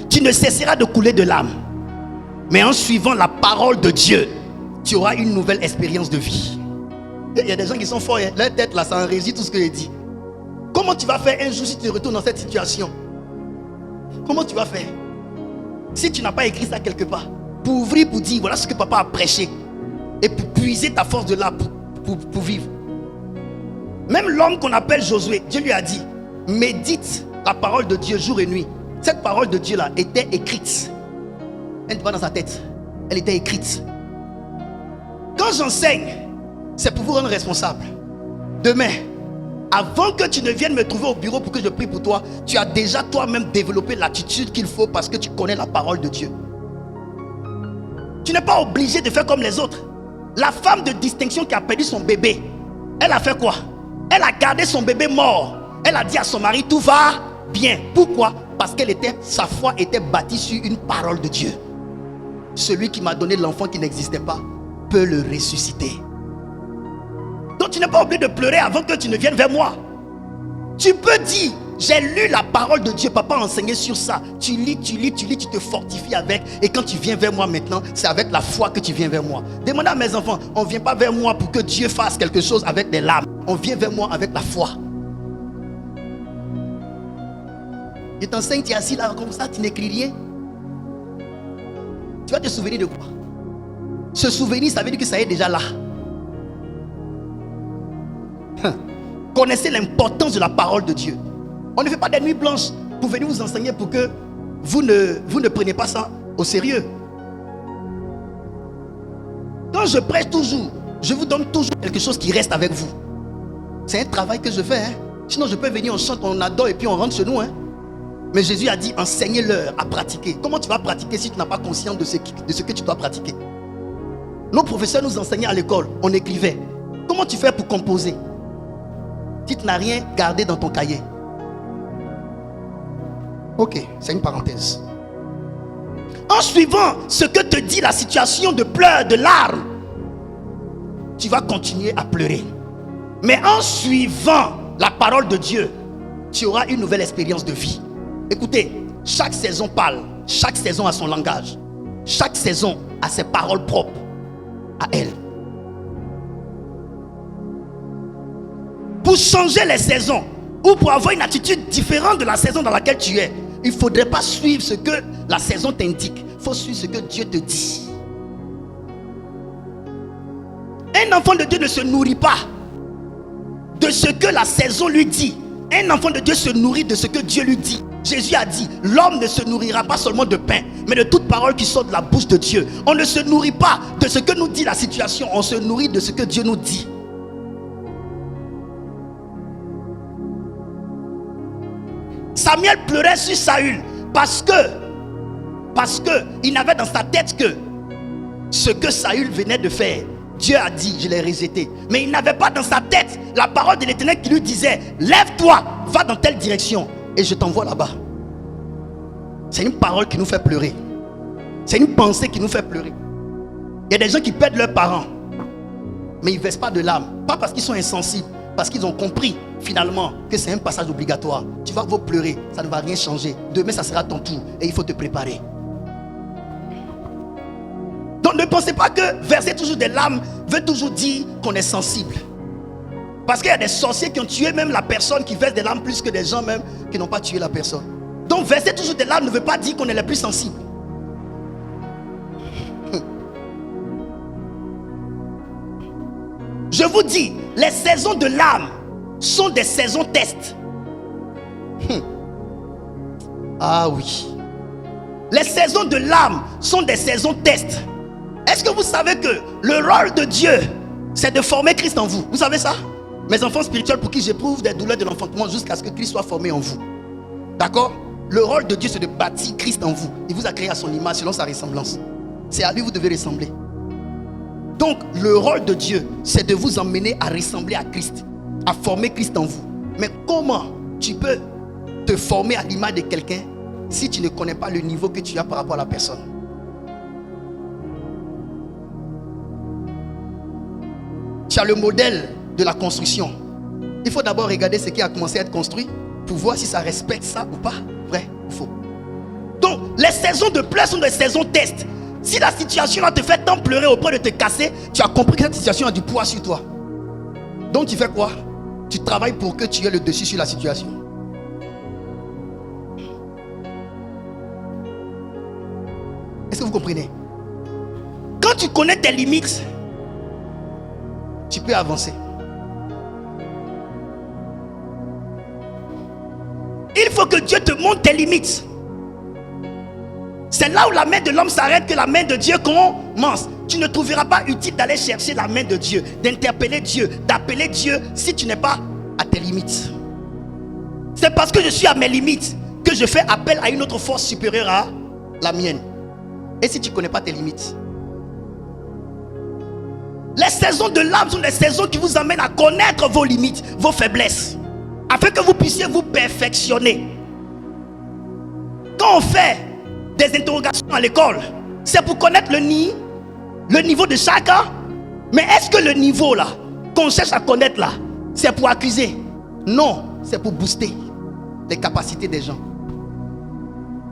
tu ne cesseras de couler de larmes. Mais en suivant la parole de Dieu, tu auras une nouvelle expérience de vie. Il y a des gens qui sont forts, leur tête là, ça enregistre tout ce que je dis. Comment tu vas faire un jour si tu retournes dans cette situation? Comment tu vas faire? Si tu n'as pas écrit ça quelque part, pour ouvrir, pour dire, voilà ce que papa a prêché. Et pour puiser ta force de là, pour vivre. Même l'homme qu'on appelle Josué, Dieu lui a dit, médite la parole de Dieu jour et nuit. Cette parole de Dieu là était écrite. Elle n'était pas dans sa tête, elle était écrite. Quand j'enseigne, c'est pour vous rendre responsable. Demain, avant que tu ne viennes me trouver au bureau pour que je prie pour toi, tu as déjà toi-même développé l'attitude qu'il faut parce que tu connais la parole de Dieu. Tu n'es pas obligé de faire comme les autres. La femme de distinction qui a perdu son bébé, elle a fait quoi? Elle a gardé son bébé mort. Elle a dit à son mari, tout va bien. Pourquoi? Parce que sa foi était bâtie sur une parole de Dieu. Celui qui m'a donné l'enfant qui n'existait pas peut le ressusciter. Donc tu n'es pas obligé de pleurer avant que tu ne viennes vers moi. Tu peux dire, j'ai lu la parole de Dieu, papa a enseigné sur ça. Tu lis, tu te fortifies avec. Et quand tu viens vers moi maintenant, c'est avec la foi que tu viens vers moi. Demandez à mes enfants, on ne vient pas vers moi pour que Dieu fasse quelque chose avec des larmes. On vient vers moi avec la foi. Je t'enseigne, tu es assis là comme ça, tu n'écris rien. Tu vas te souvenir de quoi? Ce souvenir, ça veut dire que ça est déjà là. Connaissez l'importance de la parole de Dieu. On ne fait pas des nuits blanches pour venir vous enseigner pour que vous ne preniez pas ça au sérieux. Quand je prêche toujours, je vous donne toujours quelque chose qui reste avec vous. C'est un travail que je fais. Sinon je peux venir, on chante, on adore et puis on rentre chez nous. Mais Jésus a dit, enseignez-leur à pratiquer. Comment tu vas pratiquer si tu n'as pas conscience de ce que tu dois pratiquer? Nos professeurs nous enseignaient à l'école, on écrivait. Comment tu fais pour composer si tu n'as rien gardé dans ton cahier? Ok, c'est une parenthèse. En suivant ce que te dit la situation de pleurs, de larmes, tu vas continuer à pleurer. Mais en suivant la parole de Dieu, tu auras une nouvelle expérience de vie. Écoutez, chaque saison parle, chaque saison a son langage, chaque saison a ses paroles propres à elle. Pour changer les saisons ou pour avoir une attitude différente de la saison dans laquelle tu es, il ne faudrait pas suivre ce que la saison t'indique. Il faut suivre ce que Dieu te dit. Un enfant de Dieu ne se nourrit pas de ce que la saison lui dit. Un enfant de Dieu se nourrit de ce que Dieu lui dit. Jésus a dit, l'homme ne se nourrira pas seulement de pain, mais de toute parole qui sort de la bouche de Dieu. On ne se nourrit pas de ce que nous dit la situation, on se nourrit de ce que Dieu nous dit. Samuel pleurait sur Saül parce que il n'avait dans sa tête que ce que Saül venait de faire, Dieu a dit, je l'ai rejeté. Mais il n'avait pas dans sa tête la parole de l'Éternel qui lui disait, lève-toi, va dans telle direction et je t'envoie là-bas. C'est une parole qui nous fait pleurer. C'est une pensée qui nous fait pleurer. Il y a des gens qui perdent leurs parents, mais ils ne versent pas de larmes. Pas parce qu'ils sont insensibles, parce qu'ils ont compris finalement que c'est un passage obligatoire. Tu vas pleurer, ça ne va rien changer. Demain, ça sera ton tour et il faut te préparer. Donc ne pensez pas que verser toujours des larmes veut toujours dire qu'on est sensible. Parce qu'il y a des sorciers qui ont tué même la personne qui verse des larmes plus que des gens même qui n'ont pas tué la personne. Donc verser toujours des larmes ne veut pas dire qu'on est les plus sensibles. Je vous dis, les saisons de larmes sont des saisons tests. Ah oui. Les saisons de larmes sont des saisons tests. Est-ce que vous savez que le rôle de Dieu, c'est de former Christ en vous? Vous savez ça? Mes enfants spirituels pour qui j'éprouve des douleurs de l'enfantement jusqu'à ce que Christ soit formé en vous. D'accord? Le rôle de Dieu, c'est de bâtir Christ en vous. Il vous a créé à son image, selon sa ressemblance. C'est à lui que vous devez ressembler. Donc, le rôle de Dieu, c'est de vous emmener à ressembler à Christ, à former Christ en vous. Mais comment tu peux te former à l'image de quelqu'un si tu ne connais pas le niveau que tu as par rapport à la personne? Tu as le modèle de la construction. Il faut d'abord regarder ce qui a commencé à être construit pour voir si ça respecte ça ou pas. Vrai ou faux? Donc, les saisons de pleurs sont des saisons tests. Si la situation là te fait tant pleurer au point de te casser, tu as compris que cette situation a du poids sur toi. Donc tu fais quoi? Tu travailles pour que tu aies le dessus sur la situation. Est-ce que vous comprenez? Quand tu connais tes limites, tu peux avancer. Il faut que Dieu te montre tes limites. C'est là où la main de l'homme s'arrête que la main de Dieu commence. Tu ne trouveras pas utile d'aller chercher la main de Dieu, d'interpeller Dieu, d'appeler Dieu si tu n'es pas à tes limites. C'est parce que je suis à mes limites que je fais appel à une autre force supérieure à la mienne. Et si tu ne connais pas tes limites? Les saisons de larmes sont des saisons qui vous amènent à connaître vos limites, vos faiblesses, afin que vous puissiez vous perfectionner. Quand on fait des interrogations à l'école, c'est pour connaître le niveau de chacun. Mais est-ce que le niveau là qu'on cherche à connaître là, c'est pour accuser? Non, c'est pour booster les capacités des gens.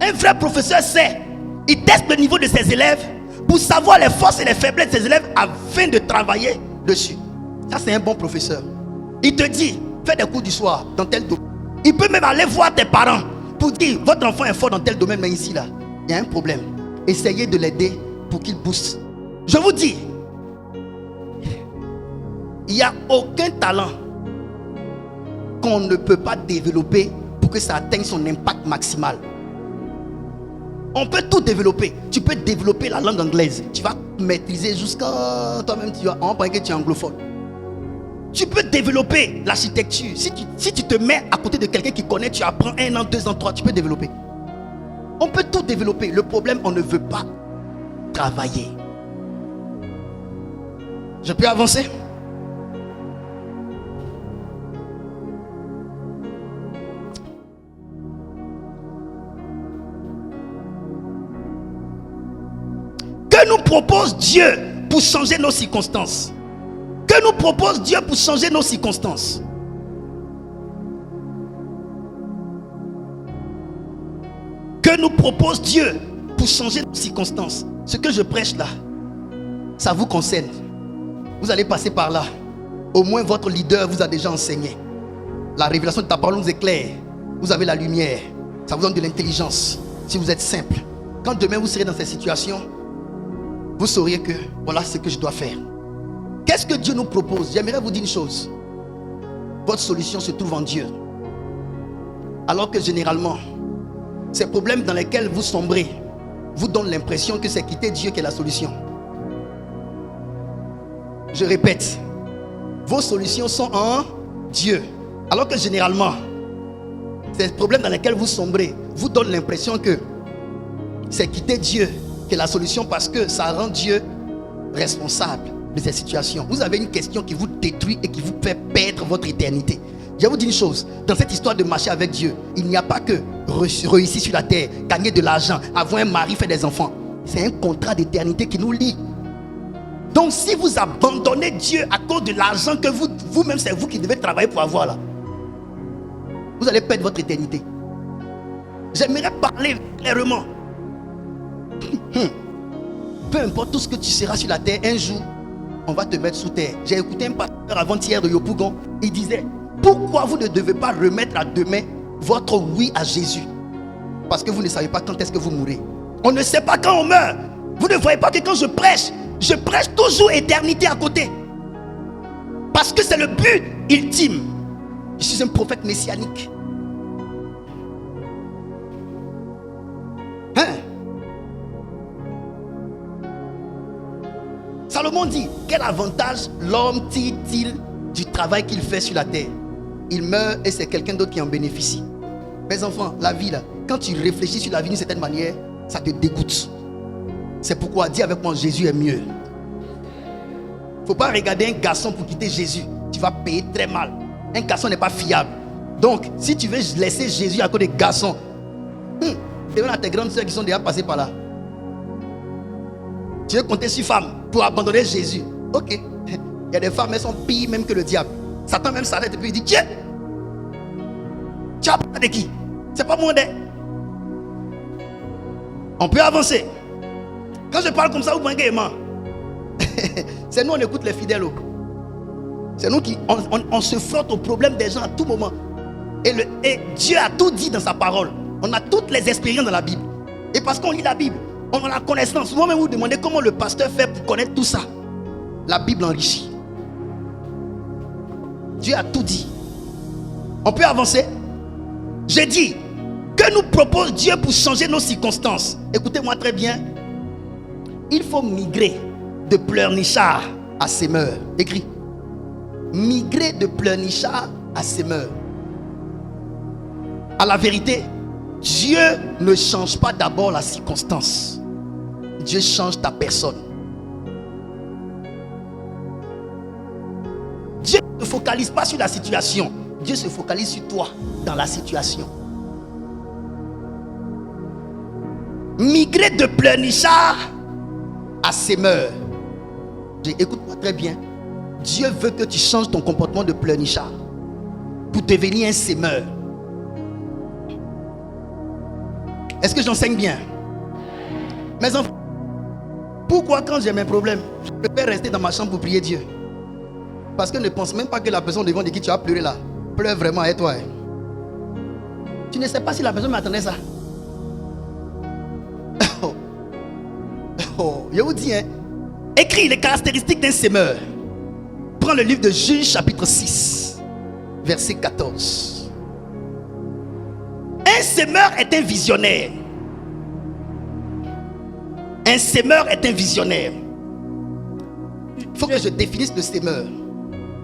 Un vrai professeur sait, il teste le niveau de ses élèves pour savoir les forces et les faiblesses de ses élèves afin de travailler dessus. Ça, c'est un bon professeur. Il te dit, fais des cours du soir dans tel domaine. Il peut même aller voir tes parents pour dire, votre enfant est fort dans tel domaine, mais ici là, il y a un problème. Essayez de l'aider pour qu'il booste. Je vous dis, il n'y a aucun talent qu'on ne peut pas développer pour que ça atteigne son impact maximal. On peut tout développer. Tu peux développer la langue anglaise. Tu vas maîtriser jusqu'à toi-même. On va penser que tu es anglophone. Tu peux développer l'architecture. Si tu te mets à côté de quelqu'un qui connaît, tu apprends 1 an, 2 ans, 3, tu peux développer. On peut tout développer. Le problème, on ne veut pas travailler. Je peux avancer? Que nous propose Dieu pour changer nos circonstances? Que nous propose Dieu pour changer nos circonstances? Que nous propose Dieu pour changer nos circonstances? Ce que je prêche là, ça vous concerne. Vous allez passer par là. Au moins votre leader vous a déjà enseigné. La révélation de ta parole nous éclaire. Vous avez la lumière. Ça vous donne de l'intelligence. Si vous êtes simple. Quand demain vous serez dans cette situation, vous sauriez que voilà ce que je dois faire. Qu'est-ce que Dieu nous propose? J'aimerais vous dire une chose. Votre solution se trouve en Dieu. Alors que généralement, ces problèmes dans lesquels vous sombrez vous donnent l'impression que c'est quitter Dieu qui est la solution. Je répète, vos solutions sont en Dieu. Alors que généralement, ces problèmes dans lesquels vous sombrez vous donnent l'impression que c'est quitter Dieu qui est la solution, parce que ça rend Dieu responsable de ces situations. Vous avez une question qui vous détruit et qui vous fait perdre votre éternité. Je vais vous dire une chose. Dans cette histoire de marcher avec Dieu, il n'y a pas que réussir sur la terre, gagner de l'argent, avoir un mari, faire des enfants. C'est un contrat d'éternité qui nous lie. Donc si vous abandonnez Dieu à cause de l'argent que vous-même, c'est vous qui devez travailler pour avoir là, vous allez perdre votre éternité. J'aimerais parler clairement. Peu importe tout ce que tu seras sur la terre, un jour on va te mettre sous terre. J'ai écouté un pasteur avant-hier de Yopougon. Il disait: pourquoi vous ne devez pas remettre à demain votre oui à Jésus? Parce que vous ne savez pas quand est-ce que vous mourrez. On ne sait pas quand on meurt. Vous ne voyez pas que quand je prêche toujours éternité à côté. Parce que c'est le but ultime. Je suis un prophète messianique. Salomon dit: quel avantage l'homme tire-t-il du travail qu'il fait sur la terre? Il meurt et c'est quelqu'un d'autre qui en bénéficie. Mes enfants, la vie là, quand tu réfléchis sur la vie d'une certaine manière, ça te dégoûte. C'est pourquoi, dis avec moi, Jésus est mieux. Il ne faut pas regarder un garçon pour quitter Jésus. Tu vas payer très mal. Un garçon n'est pas fiable. Donc, si tu veux laisser Jésus à cause des garçons, demande à tes grandes soeurs qui sont déjà passées par là. Tu veux compter sur femme pour abandonner Jésus? Ok. Il y a des femmes, elles sont pires même que le diable. Satan même s'arrête et puis il dit: tiens, tu as parlé de qui? C'est pas moi. On peut avancer. Quand je parle comme ça, vous pensez aimant. C'est nous, on écoute les fidèles. C'est nous qui on se frotte aux problèmes des gens à tout moment. Et Dieu a tout dit dans sa parole. On a toutes les expériences dans la Bible. Et parce qu'on lit la Bible, on a la connaissance. Moi-même, vous demandez comment le pasteur fait pour connaître tout ça. La Bible enrichit. Dieu a tout dit. On peut avancer. J'ai dit: que nous propose Dieu pour changer nos circonstances? Écoutez-moi très bien. Il faut migrer de pleurnichard à semeur. Écrit: migrer de pleurnichard à semeur. À la vérité, Dieu ne change pas d'abord la circonstance. Dieu change ta personne. Dieu ne se focalise pas sur la situation. Dieu se focalise sur toi dans la situation. Migrer de pleurnichard à semeur. Écoute-moi très bien. Dieu veut que tu changes ton comportement de pleurnichard pour devenir un semeur. Est-ce que j'enseigne bien? Mes enfants, pourquoi quand j'ai mes problèmes, je préfère rester dans ma chambre pour prier Dieu? Parce que ne pense même pas que la personne devant de qui tu as pleuré là pleure vraiment avec toi. Tu ne sais pas si la personne m'attendait ça. Je vous dis, écris les caractéristiques d'un semeur. Prends le livre de Juge chapitre 6 verset 14. Un semeur est un visionnaire. Un semeur est un visionnaire. Il faut que je définisse le semeur.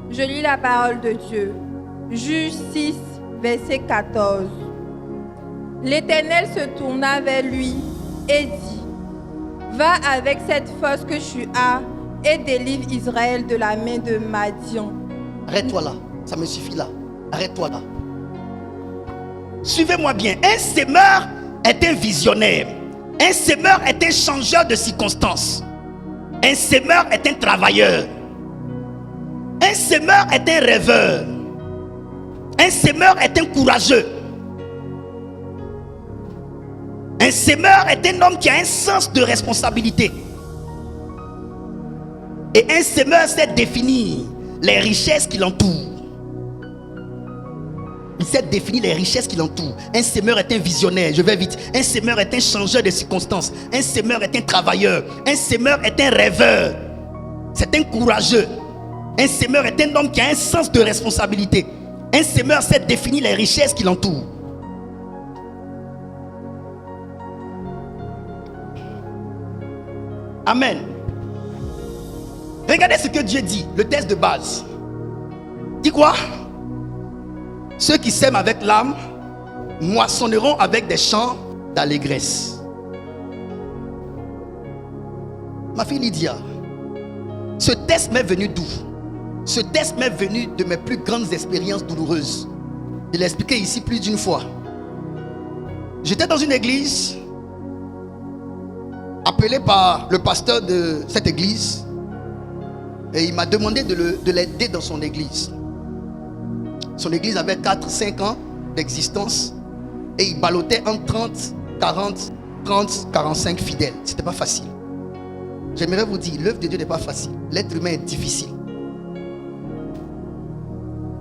Je lis la parole de Dieu. Juge 6, verset 14. L'Éternel se tourna vers lui et dit, va avec cette force que tu as et délivre Israël de la main de Madian. Arrête-toi là, ça me suffit là. Arrête-toi là. Suivez-moi bien. Un sémeur est un visionnaire. Un sémeur est un changeur de circonstances. Un sémeur est un travailleur. Un sémeur est un rêveur. Un sémeur est un courageux. Un sémeur est un homme qui a un sens de responsabilité. Et un sémeur sait définir les richesses qui l'entourent. Il sait définir les richesses qui l'entourent. Un sémeur est un visionnaire, je vais vite. Un sémeur est un changeur de circonstances. Un sémeur est un travailleur. Un sémeur est un rêveur. C'est un courageux. Un sémeur est un homme qui a un sens de responsabilité. Un sémeur sait définir les richesses qui l'entourent. Amen. Regardez ce que Dieu dit, le texte de base. Dit quoi? Ceux qui sèment avec l'âme moissonneront avec des chants d'allégresse. Ma fille Lydia, ce texte m'est venu d'où? Ce texte m'est venu de mes plus grandes expériences douloureuses. Je l'ai expliqué ici plus d'une fois. J'étais dans une église, appelé par le pasteur de cette église, et il m'a demandé de l'aider dans son église. Son église avait 4-5 ans d'existence et il ballottait entre 30, 40, 30, 45 fidèles. C'était pas facile. J'aimerais vous dire, l'œuvre de Dieu n'est pas facile. L'être humain est difficile.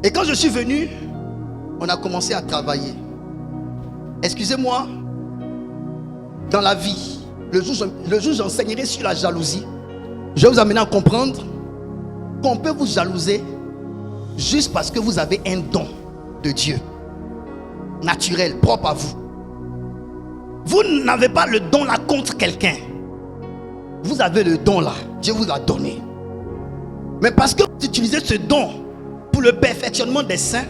Et quand je suis venu, on a commencé à travailler. Excusez-moi, dans la vie, le jour où j'enseignerai sur la jalousie, je vais vous amener à comprendre qu'on peut vous jalouser juste parce que vous avez un don de Dieu, naturel, propre à vous. Vous n'avez pas le don là contre quelqu'un. Vous avez le don là, Dieu vous l'a donné. Mais parce que vous utilisez ce don pour le perfectionnement des saints,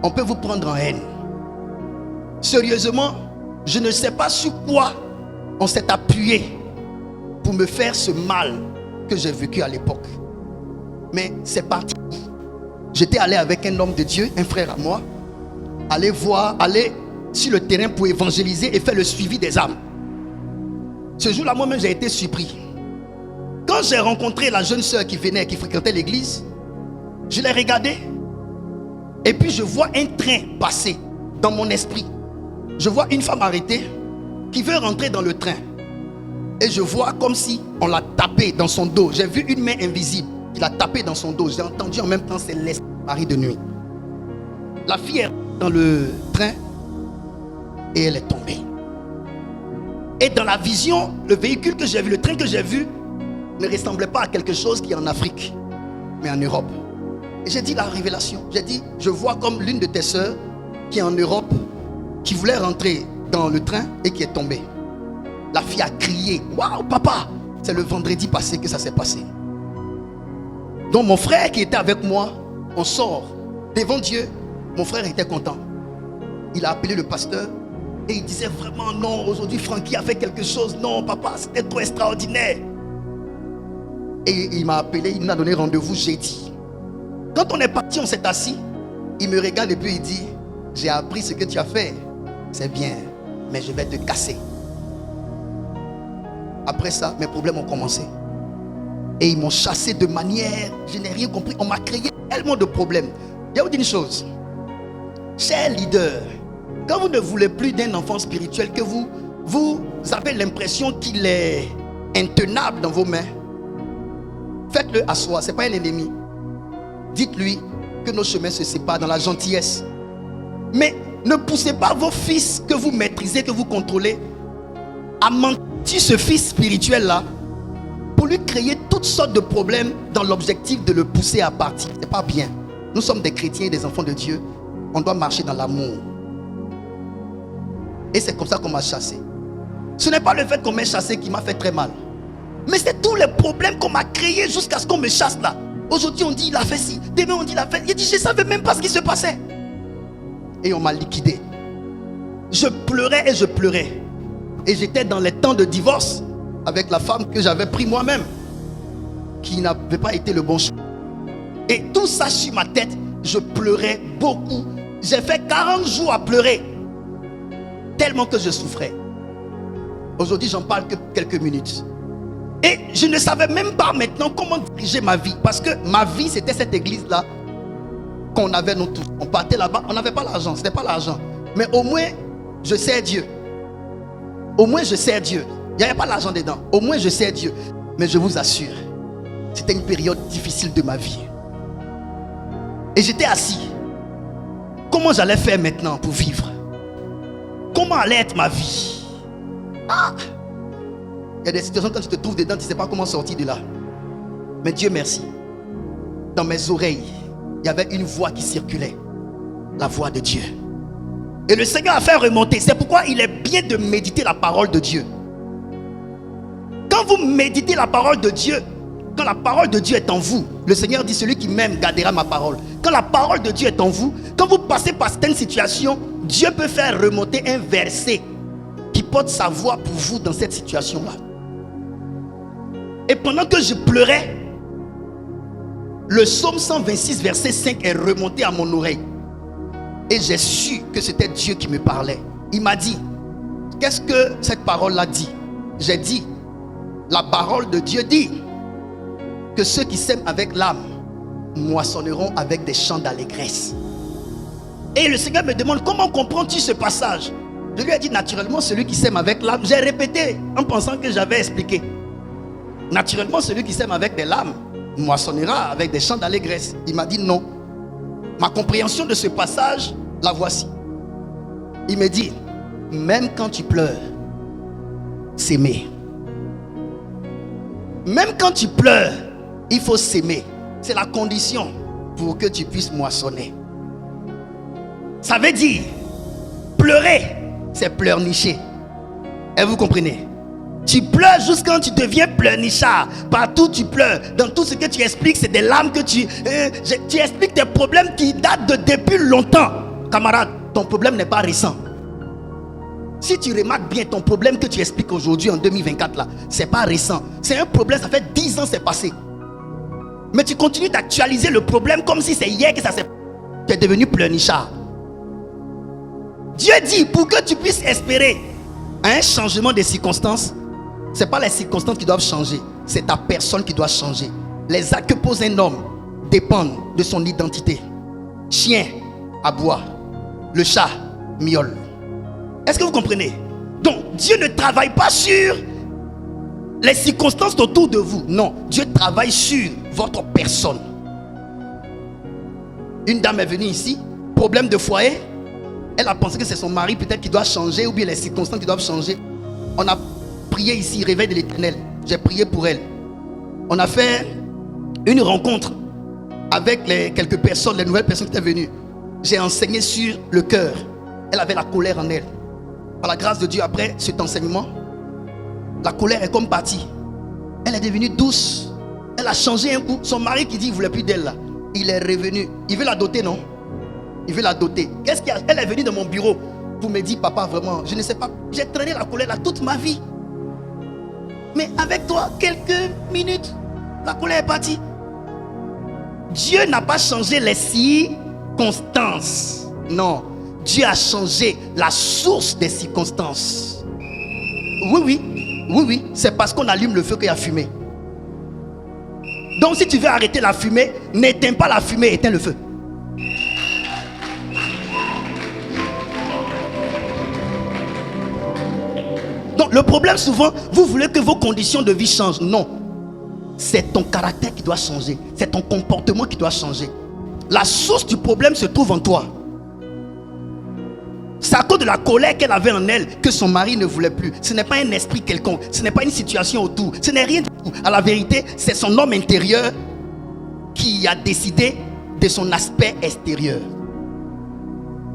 on peut vous prendre en haine. Sérieusement, je ne sais pas sur quoi on s'est appuyé pour me faire ce mal que j'ai vécu à l'époque. Mais c'est parti. J'étais allé avec un homme de Dieu, un frère à moi, aller sur le terrain pour évangéliser et faire le suivi des âmes. Ce jour-là, moi-même, j'ai été surpris. Quand j'ai rencontré la jeune sœur qui venait, qui fréquentait l'église, je l'ai regardée et puis je vois un train passer dans mon esprit. Je vois une femme arrêtée qui veut rentrer dans le train. Et je vois comme si on l'a tapé dans son dos. J'ai vu une main invisible qui l'a tapé dans son dos. J'ai entendu en même temps c'est l'esprit de nuit. La fille est dans le train et elle est tombée. Et dans la vision, le véhicule que j'ai vu, le train que j'ai vu, ne ressemblait pas à quelque chose qui est en Afrique, mais en Europe. Et j'ai dit la révélation. J'ai dit, je vois comme l'une de tes sœurs qui est en Europe, qui voulait rentrer dans le train et qui est tombée. La fille a crié, waouh papa! C'est le vendredi passé que ça s'est passé. Donc mon frère qui était avec moi, on sort devant Dieu. Mon frère était content. Il a appelé le pasteur et il disait vraiment non, aujourd'hui Francky a fait quelque chose. Non papa, c'était trop extraordinaire. Et il m'a appelé, il m'a donné rendez-vous jeudi. Quand on est parti, on s'est assis. Il me regarde et puis il dit, j'ai appris ce que tu as fait. C'est bien, mais je vais te casser. Après ça, mes problèmes ont commencé. Et ils m'ont chassé de manière, je n'ai rien compris. On m'a créé tellement de problèmes. Je vais vous dire une chose. Chers leaders, quand vous ne voulez plus d'un enfant spirituel, que vous avez l'impression qu'il est intenable dans vos mains, faites-le asseoir. Ce n'est pas un ennemi. Dites-lui que nos chemins se séparent dans la gentillesse. Mais ne poussez pas vos fils que vous maîtrisez, que vous contrôlez, à mentir ce fils spirituel-là pour lui créer toutes sortes de problèmes dans l'objectif de le pousser à partir. Ce n'est pas bien. Nous sommes des chrétiens et des enfants de Dieu. On doit marcher dans l'amour. Et c'est comme ça qu'on m'a chassé. Ce n'est pas le fait qu'on m'ait chassé qui m'a fait très mal. Mais c'est tous les problèmes qu'on m'a créés jusqu'à ce qu'on me chasse là. Aujourd'hui, on dit il a fait ci. Demain, on dit il a fait. Il dit, je ne savais même pas ce qui se passait. Et on m'a liquidé. Je pleurais et je pleurais. Et j'étais dans les temps de divorce avec la femme que j'avais pris moi-même, qui n'avait pas été le bon choix. Et tout ça sur ma tête, je pleurais beaucoup. J'ai fait 40 jours à pleurer, tellement que je souffrais. Aujourd'hui, j'en parle que quelques minutes. Et je ne savais même pas maintenant comment diriger ma vie. Parce que ma vie, c'était cette église-là qu'on avait nous tous. On partait là-bas, on n'avait pas l'argent, ce n'était pas l'argent. Mais au moins, je sers Dieu. Au moins, je sers Dieu. Il n'y avait pas l'argent dedans. Au moins, je sers Dieu. Mais je vous assure, c'était une période difficile de ma vie. Et j'étais assis. Comment j'allais faire maintenant pour vivre? Comment allait être ma vie? Il y a des situations quand tu te trouves dedans, tu ne sais pas comment sortir de là. Mais Dieu merci. Dans mes oreilles, il y avait une voix qui circulait. La voix de Dieu. Et le Seigneur a fait remonter. C'est pourquoi il est bien de méditer la parole de Dieu. Quand vous méditez la parole de Dieu, quand la parole de Dieu est en vous, le Seigneur dit, celui qui m'aime gardera ma parole. Quand la parole de Dieu est en vous, quand vous passez par certaines situations, Dieu peut faire remonter un verset qui porte sa voix pour vous dans cette situation-là. Et pendant que je pleurais, le psaume 126 verset 5 est remonté à mon oreille. Et j'ai su que c'était Dieu qui me parlait. Il m'a dit, qu'est-ce que cette parole-là dit? J'ai dit, la parole de Dieu dit que ceux qui s'aiment avec l'âme moissonneront avec des chants d'allégresse. Et le Seigneur me demande, comment comprends-tu ce passage? Je lui ai dit, naturellement, celui qui s'aime avec l'âme. J'ai répété en pensant que j'avais expliqué. Naturellement, celui qui s'aime avec des larmes moissonnera avec des chants d'allégresse. Il m'a dit non. Ma compréhension de ce passage, la voici. Il me dit, même quand tu pleures, s'aimer. Même quand tu pleures, il faut s'aimer. C'est la condition pour que tu puisses moissonner. Ça veut dire, pleurer, c'est pleurnicher. Et vous comprenez? Tu pleures jusqu'à quand tu deviens pleurnichard. Partout tu pleures. Dans tout ce que tu expliques, c'est des larmes que tu expliques des problèmes qui datent de depuis longtemps. Camarade, ton problème n'est pas récent. Si tu remarques bien, ton problème que tu expliques aujourd'hui en 2024 là, c'est pas récent. C'est un problème, ça fait 10 ans c'est passé. Mais tu continues d'actualiser le problème comme si c'est hier que ça s'est... Tu es devenu pleurnichard. Dieu dit, pour que tu puisses espérer un changement des circonstances, ce n'est pas les circonstances qui doivent changer, c'est ta personne qui doit changer. Les actes que pose un homme dépendent de son identité. Chien aboie, le chat miaule. Est-ce que vous comprenez? Donc Dieu ne travaille pas sur les circonstances autour de vous. Non, Dieu travaille sur votre personne. Une dame est venue ici, problème de foyer. Elle a pensé que c'est son mari peut-être qui doit changer, ou bien les circonstances qui doivent changer. On a prié ici, réveil de l'Éternel. J'ai prié pour elle. On a fait une rencontre avec quelques personnes, les nouvelles personnes qui étaient venues. J'ai enseigné sur le cœur. Elle avait la colère en elle. Par la grâce de Dieu, après cet enseignement, la colère est comme partie. Elle est devenue douce. Elle a changé un coup. Son mari qui dit qu'il ne voulait plus d'elle là, il est revenu. Il veut la doter, non? Il veut la doter. Qu'est-ce qu'il y a? Elle est venue dans mon bureau pour me dire, papa, vraiment, je ne sais pas, j'ai traîné la colère là toute ma vie. Mais avec toi, quelques minutes, la colère est partie. Dieu n'a pas changé les circonstances. Non, Dieu a changé la source des circonstances. Oui, c'est parce qu'on allume le feu qu'il y a fumée. Donc si tu veux arrêter la fumée, n'éteins pas la fumée, éteins le feu. Donc le problème souvent, vous voulez que vos conditions de vie changent. Non, c'est ton caractère qui doit changer. C'est ton comportement qui doit changer. La source du problème se trouve en toi. C'est à cause de la colère qu'elle avait en elle que son mari ne voulait plus. Ce n'est pas un esprit quelconque. Ce n'est pas une situation autour. Ce n'est rien du tout. À la vérité, c'est son homme intérieur qui a décidé de son aspect extérieur.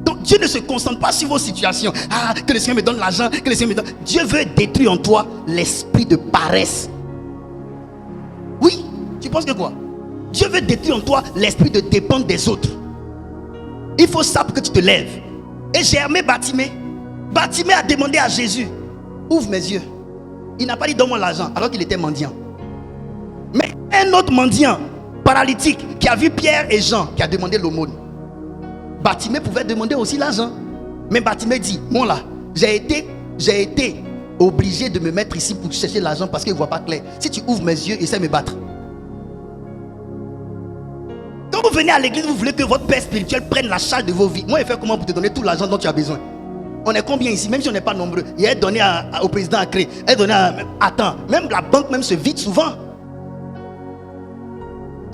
Donc Dieu ne se concentre pas sur vos situations. Ah, que le Seigneur me donne l'argent, que le Seigneur me donne. Dieu veut détruire en toi l'esprit de paresse. Oui, tu penses que quoi? Dieu veut détruire en toi l'esprit de dépendre des autres. Il faut ça pour que tu te lèves. Et j'ai aimé Bartimée. Bartimée a demandé à Jésus, ouvre mes yeux. Il n'a pas dit donne-moi l'argent alors qu'il était mendiant. Mais un autre mendiant paralytique qui a vu Pierre et Jean qui a demandé l'aumône. Bartimée pouvait demander aussi l'argent. Mais Bartimée dit, moi là, j'ai été obligé de me mettre ici pour chercher l'argent parce qu'il ne voit pas clair. Si tu ouvres mes yeux, essaie de me battre. Quand vous venez à l'église, vous voulez que votre père spirituel prenne la charge de vos vies. Moi, il fait comment pour te donner tout l'argent dont tu as besoin? On est combien ici? Même si on n'est pas nombreux. Il est donné au président à créer. Il est donné à... Attends, même la banque même se vide souvent.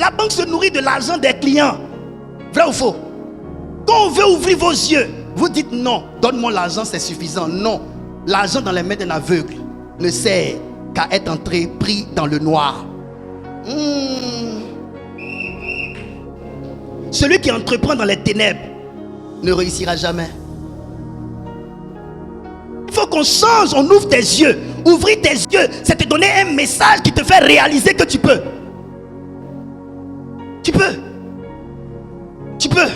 La banque se nourrit de l'argent des clients. Vrai ou faux? Quand on veut ouvrir vos yeux, vous dites non, donne-moi l'argent, c'est suffisant. Non, l'argent dans les mains d'un aveugle ne sert qu'à être entré pris dans le noir. Celui qui entreprend dans les ténèbres ne réussira jamais. Il faut qu'on change, on ouvre tes yeux. Ouvrir tes yeux, c'est te donner un message qui te fait réaliser que tu peux. Tu peux. Tu peux.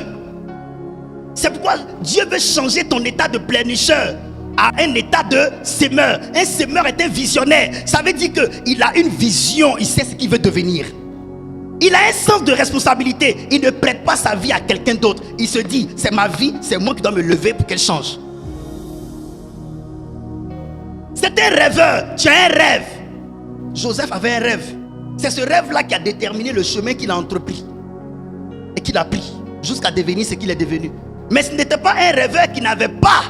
C'est pourquoi Dieu veut changer ton état de pleurnicheur à un état de sémeur. Un sémeur est un visionnaire. Ça veut dire qu'il a une vision, il sait ce qu'il veut devenir. Il a un sens de responsabilité. Il ne prête pas sa vie à quelqu'un d'autre. Il se dit, c'est ma vie, c'est moi qui dois me lever pour qu'elle change. C'est un rêveur. Tu as un rêve. Joseph avait un rêve. C'est ce rêve-là qui a déterminé le chemin qu'il a entrepris et qu'il a pris jusqu'à devenir ce qu'il est devenu. Mais ce n'était pas un rêveur qui n'avait pas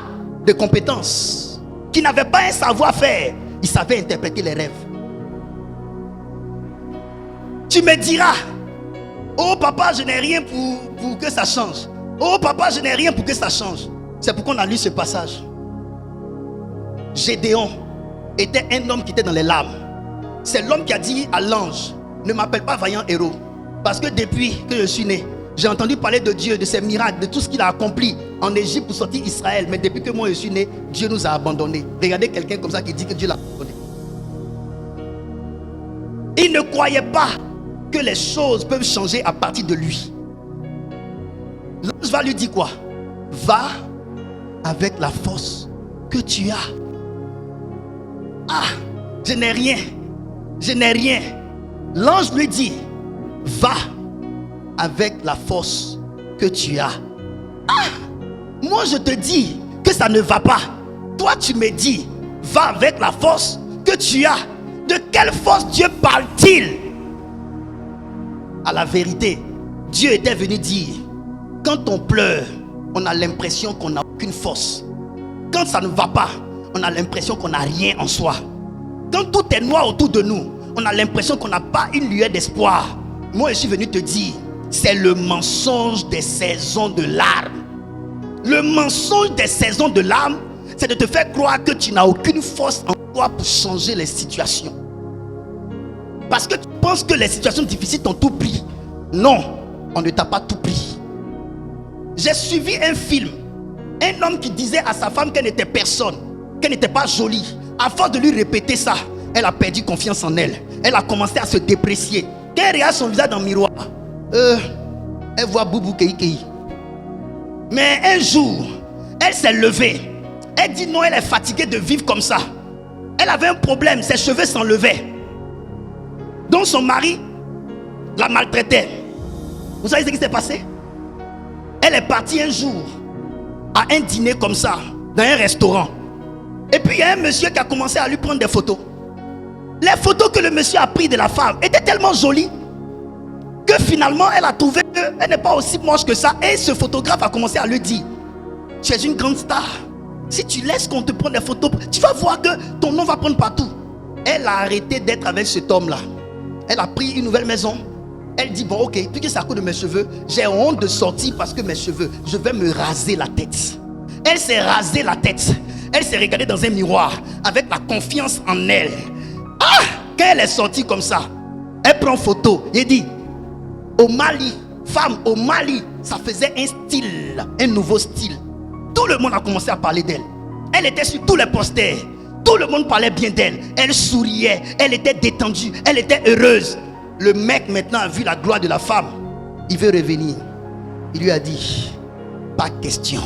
de compétences, qui n'avait pas un savoir-faire. Il savait interpréter les rêves. Tu me diras, oh papa, je n'ai rien pour que ça change. Oh papa, je n'ai rien pour que ça change. C'est pourquoi on a lu ce passage. Gédéon était un homme qui était dans les larmes. C'est l'homme qui a dit à l'ange, ne m'appelle pas vaillant héros, parce que depuis que je suis né, j'ai entendu parler de Dieu, de ses miracles, de tout ce qu'il a accompli en Égypte pour sortir Israël. Mais depuis que moi je suis né, Dieu nous a abandonnés. Regardez quelqu'un comme ça qui dit que Dieu l'a abandonné. Il ne croyait pas que les choses peuvent changer à partir de lui. L'ange va lui dire quoi? Va avec la force que tu as. Ah, je n'ai rien. Je n'ai rien. L'ange lui dit, va avec la force que tu as. Ah, moi je te dis que ça ne va pas. Toi tu me dis, va avec la force que tu as. De quelle force Dieu parle-t-il? À la vérité, Dieu était venu dire, quand on pleure, on a l'impression qu'on n'a aucune force. Quand ça ne va pas, on a l'impression qu'on n'a rien en soi. Quand tout est noir autour de nous, on a l'impression qu'on n'a pas une lueur d'espoir. Moi, je suis venu te dire, c'est le mensonge des saisons de larmes. Le mensonge des saisons de larmes, c'est de te faire croire que tu n'as aucune force en toi pour changer les situations. Parce que tu penses que les situations difficiles t'ont tout pris. Non, on ne t'a pas tout pris. J'ai suivi un film. Un homme qui disait à sa femme qu'elle n'était personne, qu'elle n'était pas jolie. À force de lui répéter ça, elle a perdu confiance en elle. Elle a commencé à se déprécier. Quand elle regarde son visage dans le miroir, elle voit Boubou Kei. Mais un jour, elle s'est levée. Elle dit non, elle est fatiguée de vivre comme ça. Elle avait un problème, ses cheveux s'enlevaient. Donc son mari la maltraitait. Vous savez ce qui s'est passé? Elle est partie un jour à un dîner comme ça, dans un restaurant. Et puis il y a un monsieur qui a commencé à lui prendre des photos. Les photos que le monsieur a prises de la femme étaient tellement jolies que finalement elle a trouvé qu'elle n'est pas aussi moche que ça. Et ce photographe a commencé à lui dire, tu es une grande star. Si tu laisses qu'on te prenne des photos, tu vas voir que ton nom va prendre partout. Elle a arrêté d'être avec cet homme-là. Elle a pris une nouvelle maison. Elle dit, bon ok, puisque c'est à cause de mes cheveux, j'ai honte de sortir parce que mes cheveux, je vais me raser la tête. Elle s'est rasé la tête. Elle s'est regardée dans un miroir avec la confiance en elle. Ah! Quand elle est sortie comme ça, elle prend photo et dit, au Mali, femme au Mali, ça faisait un style, un nouveau style. Tout le monde a commencé à parler d'elle. Elle était sur tous les posters. Tout le monde parlait bien d'elle. Elle souriait, elle était détendue, elle était heureuse. le mec maintenant a vu la gloire de la femme. Il veut revenir. Il lui a dit, pas question.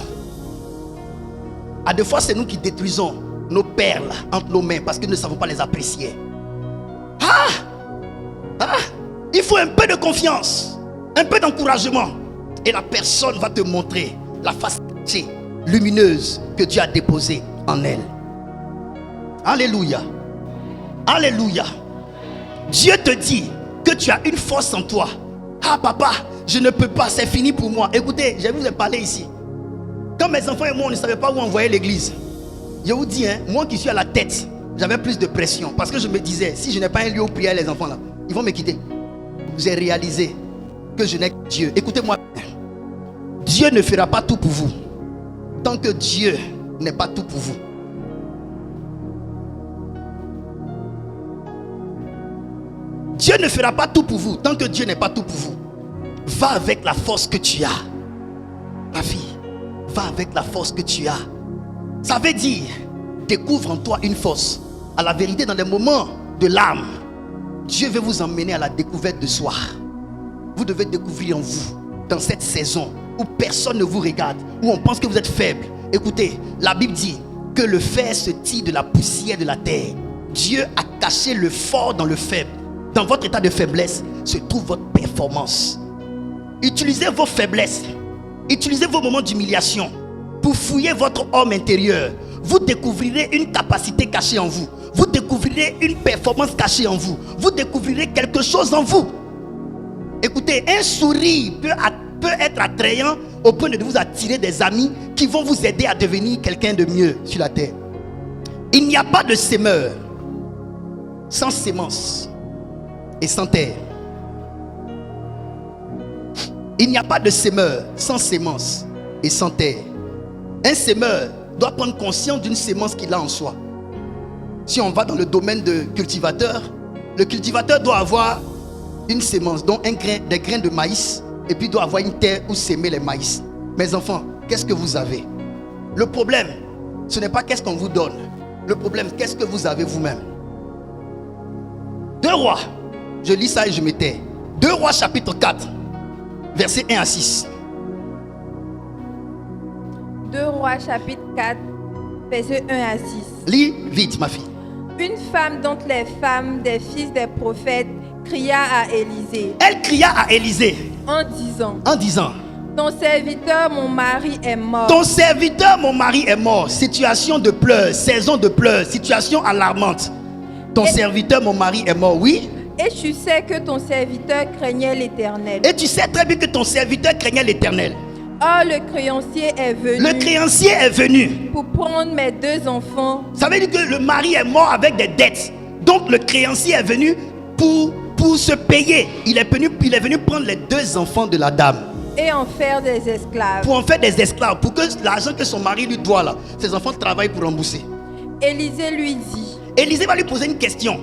À deux fois, c'est nous qui détruisons nos perles entre nos mains parce que nous ne savons pas les apprécier. Il faut un peu de confiance, un peu d'encouragement. Et la personne va te montrer la face lumineuse que Dieu a déposée en elle. Alléluia. Alléluia. Dieu te dit que tu as une force en toi. Ah papa, je ne peux pas, c'est fini pour moi. Écoutez, je vais vous parler ici. Quand mes enfants et moi, on ne savait pas où envoyer l'église. Je vous dis, moi qui suis à la tête, j'avais plus de pression. Parce que je me disais, si je n'ai pas un lieu où prier les enfants là, ils vont me quitter. J'ai réalisé que je n'ai que Dieu. Écoutez-moi. Dieu ne fera pas tout pour vous tant que Dieu n'est pas tout pour vous. Dieu ne fera pas tout pour vous tant que Dieu n'est pas tout pour vous. Va avec la force que tu as. Ma fille, va avec la force que tu as. Ça veut dire, découvre en toi une force. À la vérité, dans les moments de l'âme, Dieu veut vous emmener à la découverte de soi. Vous devez découvrir en vous, dans cette saison où personne ne vous regarde, où on pense que vous êtes faible. Écoutez, la Bible dit que le fer se tire de la poussière de la terre. Dieu a caché le fort dans le faible. Dans votre état de faiblesse se trouve votre performance. Utilisez vos faiblesses, utilisez vos moments d'humiliation pour fouiller votre homme intérieur. Vous découvrirez une capacité cachée en vous. Vous découvrirez une performance cachée en vous. Vous découvrirez quelque chose en vous. Écoutez, un sourire peut être attrayant au point de vous attirer des amis qui vont vous aider à devenir quelqu'un de mieux sur la terre. Il n'y a pas de semeur sans sémence et sans terre. Il n'y a pas de semeur sans sémence et sans terre. Un semeur doit prendre conscience d'une sémence qu'il a en soi. Si on va dans le domaine de cultivateur, le cultivateur doit avoir une sémence, donc des grains de maïs, et puis doit avoir une terre où s'aimer les maïs. Mes enfants, qu'est-ce que vous avez? Le problème, ce n'est pas qu'est-ce qu'on vous donne. Le problème, qu'est-ce que vous avez vous-même? 2 Rois, je lis ça et je me tais. 2 Rois chapitre 4, versets 1 à 6. 2 Rois chapitre 4, versets 1 à 6. Lis vite, ma fille. Une femme dont les femmes des fils des prophètes cria à Élisée. Elle cria à Élisée En disant, ton serviteur, mon mari est mort. Ton serviteur, mon mari est mort. Situation de pleurs, saison de pleurs, situation alarmante. Ton serviteur, mon mari est mort, oui. Et tu sais que ton serviteur craignait l'Éternel. Et tu sais très bien que ton serviteur craignait l'Éternel. Or, le créancier est venu. Le créancier est venu pour prendre mes 2 enfants. Ça veut dire que le mari est mort avec des dettes. Donc le créancier est venu pour se payer. Il est venu prendre les 2 enfants de la dame. Et en faire des esclaves. Pour en faire des esclaves. Pour que l'argent que son mari lui doit là, ses enfants travaillent pour rembourser. Élisée lui dit. Élisée va lui poser une question.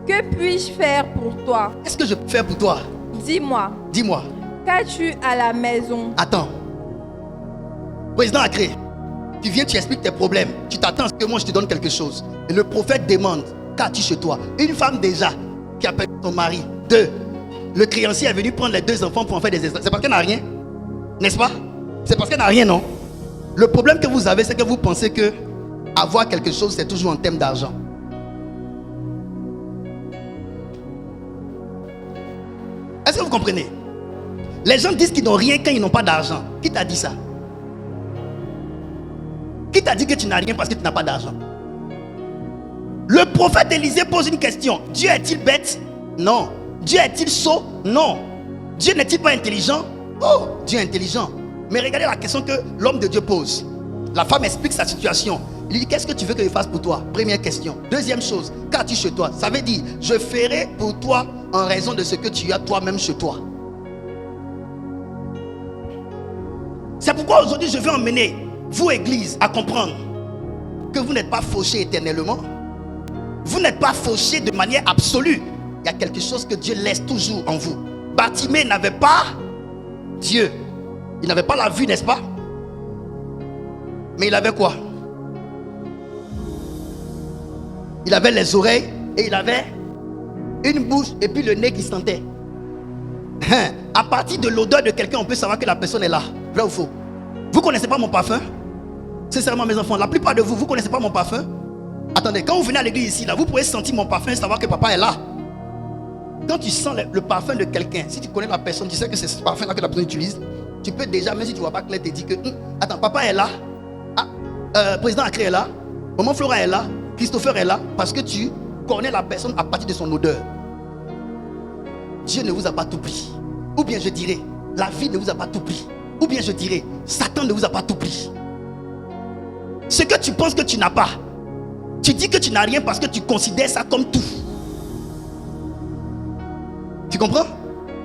Que puis-je faire pour toi? Qu'est-ce que je peux faire pour toi? Dis-moi. Dis-moi. Qu'as-tu à la maison? Attends. Président Acré, tu viens, tu expliques tes problèmes. Tu t'attends à ce que moi je te donne quelque chose. Et le prophète demande, qu'as-tu chez toi? Une femme déjà qui appelle son mari. 2. Le créancier est venu prendre les 2 enfants pour en faire des esclaves. C'est parce qu'elle n'a rien. N'est-ce pas? C'est parce qu'elle n'a rien, non? Le problème que vous avez, c'est que vous pensez que avoir quelque chose, c'est toujours en termes d'argent. Est-ce que vous comprenez? Les gens disent qu'ils n'ont rien quand ils n'ont pas d'argent. Qui t'a dit ça? Qui t'a dit que tu n'as rien parce que tu n'as pas d'argent? Le prophète Élisée pose une question. Dieu est-il bête? Non. Dieu est-il sot? Non. Dieu n'est-il pas intelligent? Oh, Dieu est intelligent. Mais regardez la question que l'homme de Dieu pose. La femme explique sa situation. Il dit, qu'est-ce que tu veux que je fasse pour toi? Première question. Deuxième chose, qu'as-tu chez toi? Ça veut dire, je ferai pour toi en raison de ce que tu as toi-même chez toi. C'est pourquoi aujourd'hui je veux emmener vous, Église, à comprendre que vous n'êtes pas fauchés éternellement. Vous n'êtes pas fauchés de manière absolue. Il y a quelque chose que Dieu laisse toujours en vous. Bartimée n'avait pas Dieu. Il n'avait pas la vue, n'est-ce pas? Mais il avait quoi? Il avait les oreilles et il avait une bouche et puis le nez qui sentait. À partir de l'odeur de quelqu'un, on peut savoir que la personne est là. Vrai ou faux? Vous ne connaissez pas mon parfum? Sincèrement, mes enfants, la plupart de vous, vous ne connaissez pas mon parfum? Attendez, quand vous venez à l'église ici, là, vous pouvez sentir mon parfum et savoir que papa est là. Quand tu sens le parfum de quelqu'un, si tu connais la personne, tu sais que c'est ce parfum-là que la personne utilise, tu peux déjà, même si tu ne vois pas clair, te dire que attends, papa est là, président Acré est là, maman Flora est là, Christopher est là, parce que tu connais la personne à partir de son odeur. Dieu ne vous a pas tout pris. Ou bien je dirais, la vie ne vous a pas tout pris. Ou bien je dirais, Satan ne vous a pas tout pris. Ce que tu penses que tu n'as pas, tu dis que tu n'as rien parce que tu considères ça comme tout. Tu comprends?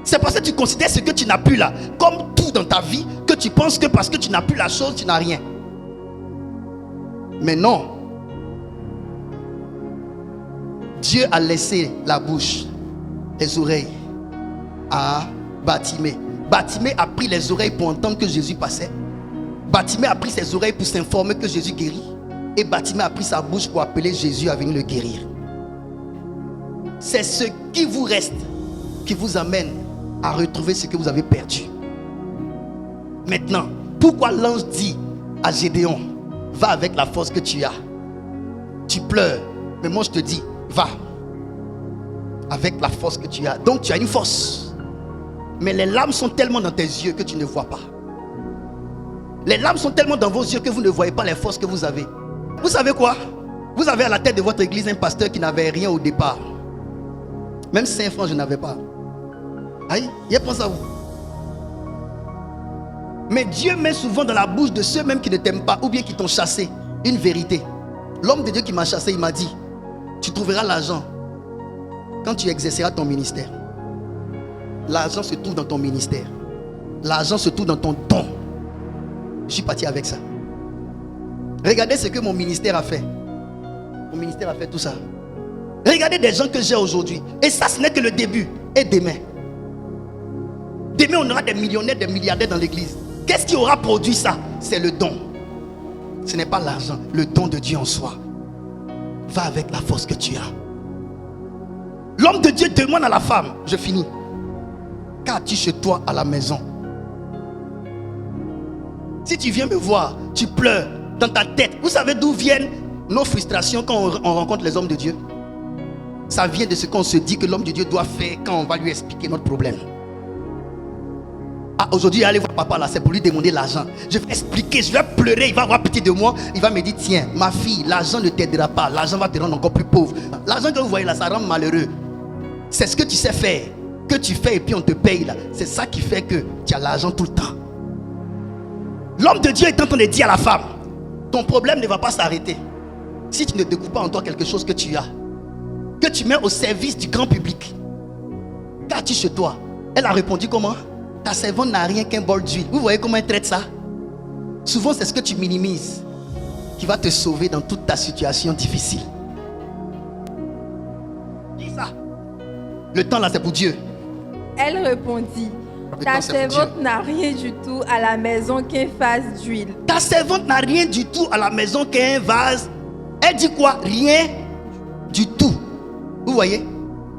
C'est parce que tu considères ce que tu n'as plus là comme tout dans ta vie que tu penses que parce que tu n'as plus la chose, tu n'as rien. Mais non. Dieu a laissé la bouche, les oreilles à Bartimée. Bartimée a pris les oreilles pour entendre que Jésus passait. Bartimée a pris ses oreilles pour s'informer que Jésus guérit. Et Bartimée a pris sa bouche pour appeler Jésus à venir le guérir. C'est ce qui vous reste qui vous amène à retrouver ce que vous avez perdu. Maintenant, pourquoi l'ange dit à Gédéon, va avec la force que tu as? Tu pleures, mais moi je te dis, va avec la force que tu as. Donc tu as une force, mais les larmes sont tellement dans tes yeux que tu ne vois pas. Les larmes sont tellement dans vos yeux que vous ne voyez pas les forces que vous avez. Vous savez quoi? Vous avez à la tête de votre église un pasteur qui n'avait rien au départ. Même 5 francs je n'avais pas. Aïe, il pense à vous. Mais Dieu met souvent dans la bouche de ceux même qui ne t'aiment pas ou bien qui t'ont chassé une vérité. L'homme de Dieu qui m'a chassé, il m'a dit, tu trouveras l'argent quand tu exerceras ton ministère. L'argent se trouve dans ton ministère. L'argent se trouve dans ton don. Je suis parti avec ça. Regardez ce que mon ministère a fait. Mon ministère a fait tout ça. Regardez des gens que j'ai aujourd'hui. Et ça, ce n'est que le début. Et demain. Demain, on aura des millionnaires, des milliardaires dans l'église. Qu'est-ce qui aura produit ça? C'est le don. Ce n'est pas l'argent, le don de Dieu en soi. Va avec la force que tu as. L'homme de Dieu demande à la femme, je finis, qu'as-tu chez toi à la maison? Si tu viens me voir, tu pleures dans ta tête. Vous savez d'où viennent nos frustrations quand on rencontre les hommes de Dieu? Ça vient de ce qu'on se dit que l'homme de Dieu doit faire quand on va lui expliquer notre problème. Ah, aujourd'hui, allez voir papa là, c'est pour lui demander l'argent. Je vais expliquer, je vais pleurer, il va avoir pitié de moi. Il va me dire, tiens, ma fille, l'argent ne t'aidera pas. L'argent va te rendre encore plus pauvre. L'argent que vous voyez là, ça rend malheureux. C'est ce que tu sais faire, que tu fais et puis on te paye là. C'est ça qui fait que tu as l'argent tout le temps. L'homme de Dieu est en train de dire à la femme, ton problème ne va pas s'arrêter si tu ne découpes pas en toi quelque chose que tu as, que tu mets au service du grand public. Qu'as-tu chez toi? Elle a répondu comment? Ta servante n'a rien qu'un bol d'huile. Vous voyez comment elle traite ça? Souvent c'est ce que tu minimises qui va te sauver dans toute ta situation difficile. Dis ça. Le temps là c'est pour Dieu. Elle répondit, ta servante n'a rien du tout à la maison qu'un vase d'huile. Ta servante n'a rien du tout à la maison qu'un vase. Elle dit quoi? Rien du tout. Vous voyez?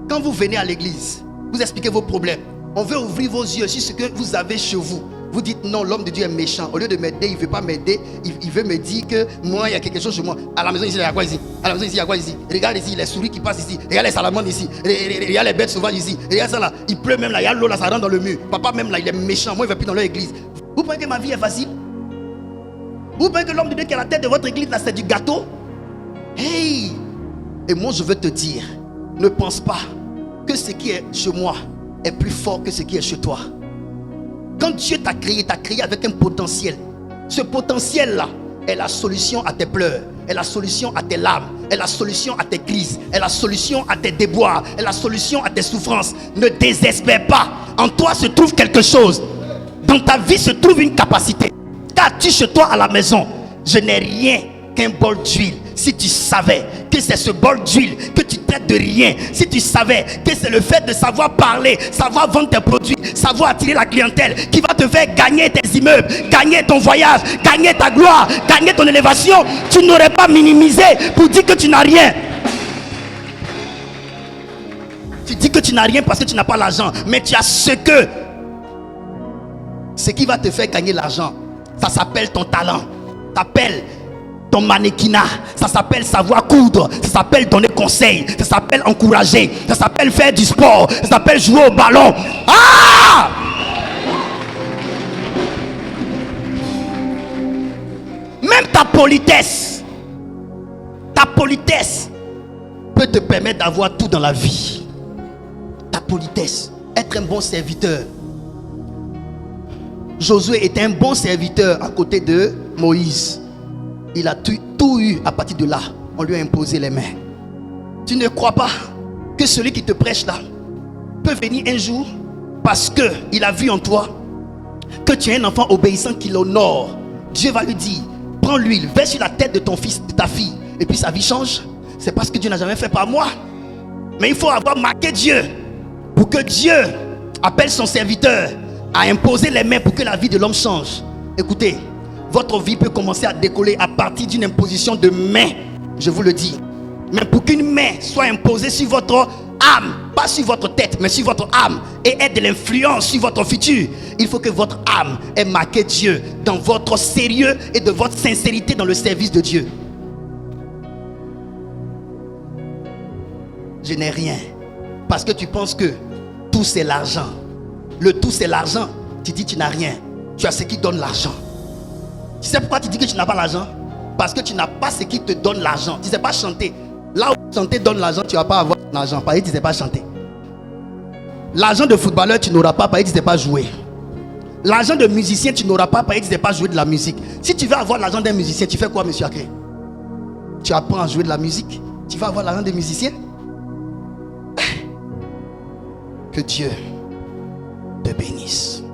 Quand vous venez à l'église, vous expliquez vos problèmes. On veut ouvrir vos yeux sur ce que vous avez chez vous. Vous dites non, l'homme de Dieu est méchant. Au lieu de m'aider, il ne veut pas m'aider. Il veut me dire que moi, il y a quelque chose chez moi. À la maison ici, il y a quoi ici? À la maison ici, il y a quoi ici? Regarde ici, les souris qui passent ici. Regarde les salamandres ici. Regarde les bêtes sauvages ici. Regarde ça là. Il pleut même là. Il y a l'eau là, ça rentre dans le mur. Papa même là, il est méchant. Moi, il ne va plus dans leur église. Vous pensez que ma vie est facile? Vous pensez que l'homme de Dieu qui est à la tête de votre église là, c'est du gâteau? Hey! Et moi, je veux te dire, ne pense pas que ce qui est chez moi est plus fort que ce qui est chez toi. Quand Dieu t'a créé avec un potentiel. Ce potentiel-là est la solution à tes pleurs, est la solution à tes larmes, est la solution à tes crises, est la solution à tes déboires, est la solution à tes souffrances. Ne désespère pas. En toi se trouve quelque chose. Dans ta vie se trouve une capacité. Qu'as-tu chez toi à la maison? Je n'ai rien qu'un bol d'huile. Si tu savais que c'est ce bol d'huile que tu traites de rien, si tu savais que c'est le fait de savoir parler, savoir vendre tes produits, savoir attirer la clientèle qui va te faire gagner tes immeubles, gagner ton voyage, gagner ta gloire, gagner ton élévation, tu n'aurais pas minimisé pour dire que tu n'as rien. Tu dis que tu n'as rien parce que tu n'as pas l'argent. Mais tu as ce qui va te faire gagner l'argent. Ça s'appelle ton talent. Ça s'appelle ton mannequinat. Ça s'appelle savoir coudre. Ça s'appelle donner conseil. Ça s'appelle encourager. Ça s'appelle faire du sport. Ça s'appelle jouer au ballon. Ah! Même ta politesse peut te permettre d'avoir tout dans la vie. Ta politesse, être un bon serviteur. Josué était un bon serviteur à côté de Moïse. Il a tout eu. À partir de là, on lui a imposé les mains. Tu ne crois pas que celui qui te prêche là peut venir un jour parce qu'il a vu en toi que tu es un enfant obéissant qui l'honore. Dieu va lui dire, prends l'huile, verse sur la tête de ton fils, de ta fille, et puis sa vie change. C'est parce que Dieu n'a jamais fait par moi. Mais il faut avoir marqué Dieu pour que Dieu appelle son serviteur à imposer les mains pour que la vie de l'homme change. Écoutez, votre vie peut commencer à décoller à partir d'une imposition de main. Je vous le dis. Mais pour qu'une main soit imposée sur votre âme, pas sur votre tête, mais sur votre âme, et ait de l'influence sur votre futur, il faut que votre âme ait marqué Dieu dans votre sérieux et de votre sincérité dans le service de Dieu. Je n'ai rien parce que tu penses que tout c'est l'argent. Le tout c'est l'argent. Tu dis tu n'as rien. Tu as ce qui donne l'argent. Tu sais pourquoi tu dis que tu n'as pas l'argent? Parce que tu n'as pas ce qui te donne l'argent. Tu ne sais pas chanter. Là où chanter donne l'argent, tu ne vas pas avoir l'argent. Parce que tu ne sais pas chanter. L'argent de footballeur, tu n'auras pas parce que tu ne sais pas jouer. L'argent de musicien, tu n'auras pas parce que tu ne sais pas jouer de la musique. Si tu veux avoir l'argent d'un musicien, tu fais quoi, monsieur Akré? Tu apprends à jouer de la musique. Tu vas avoir l'argent des musiciens. Que Dieu te bénisse.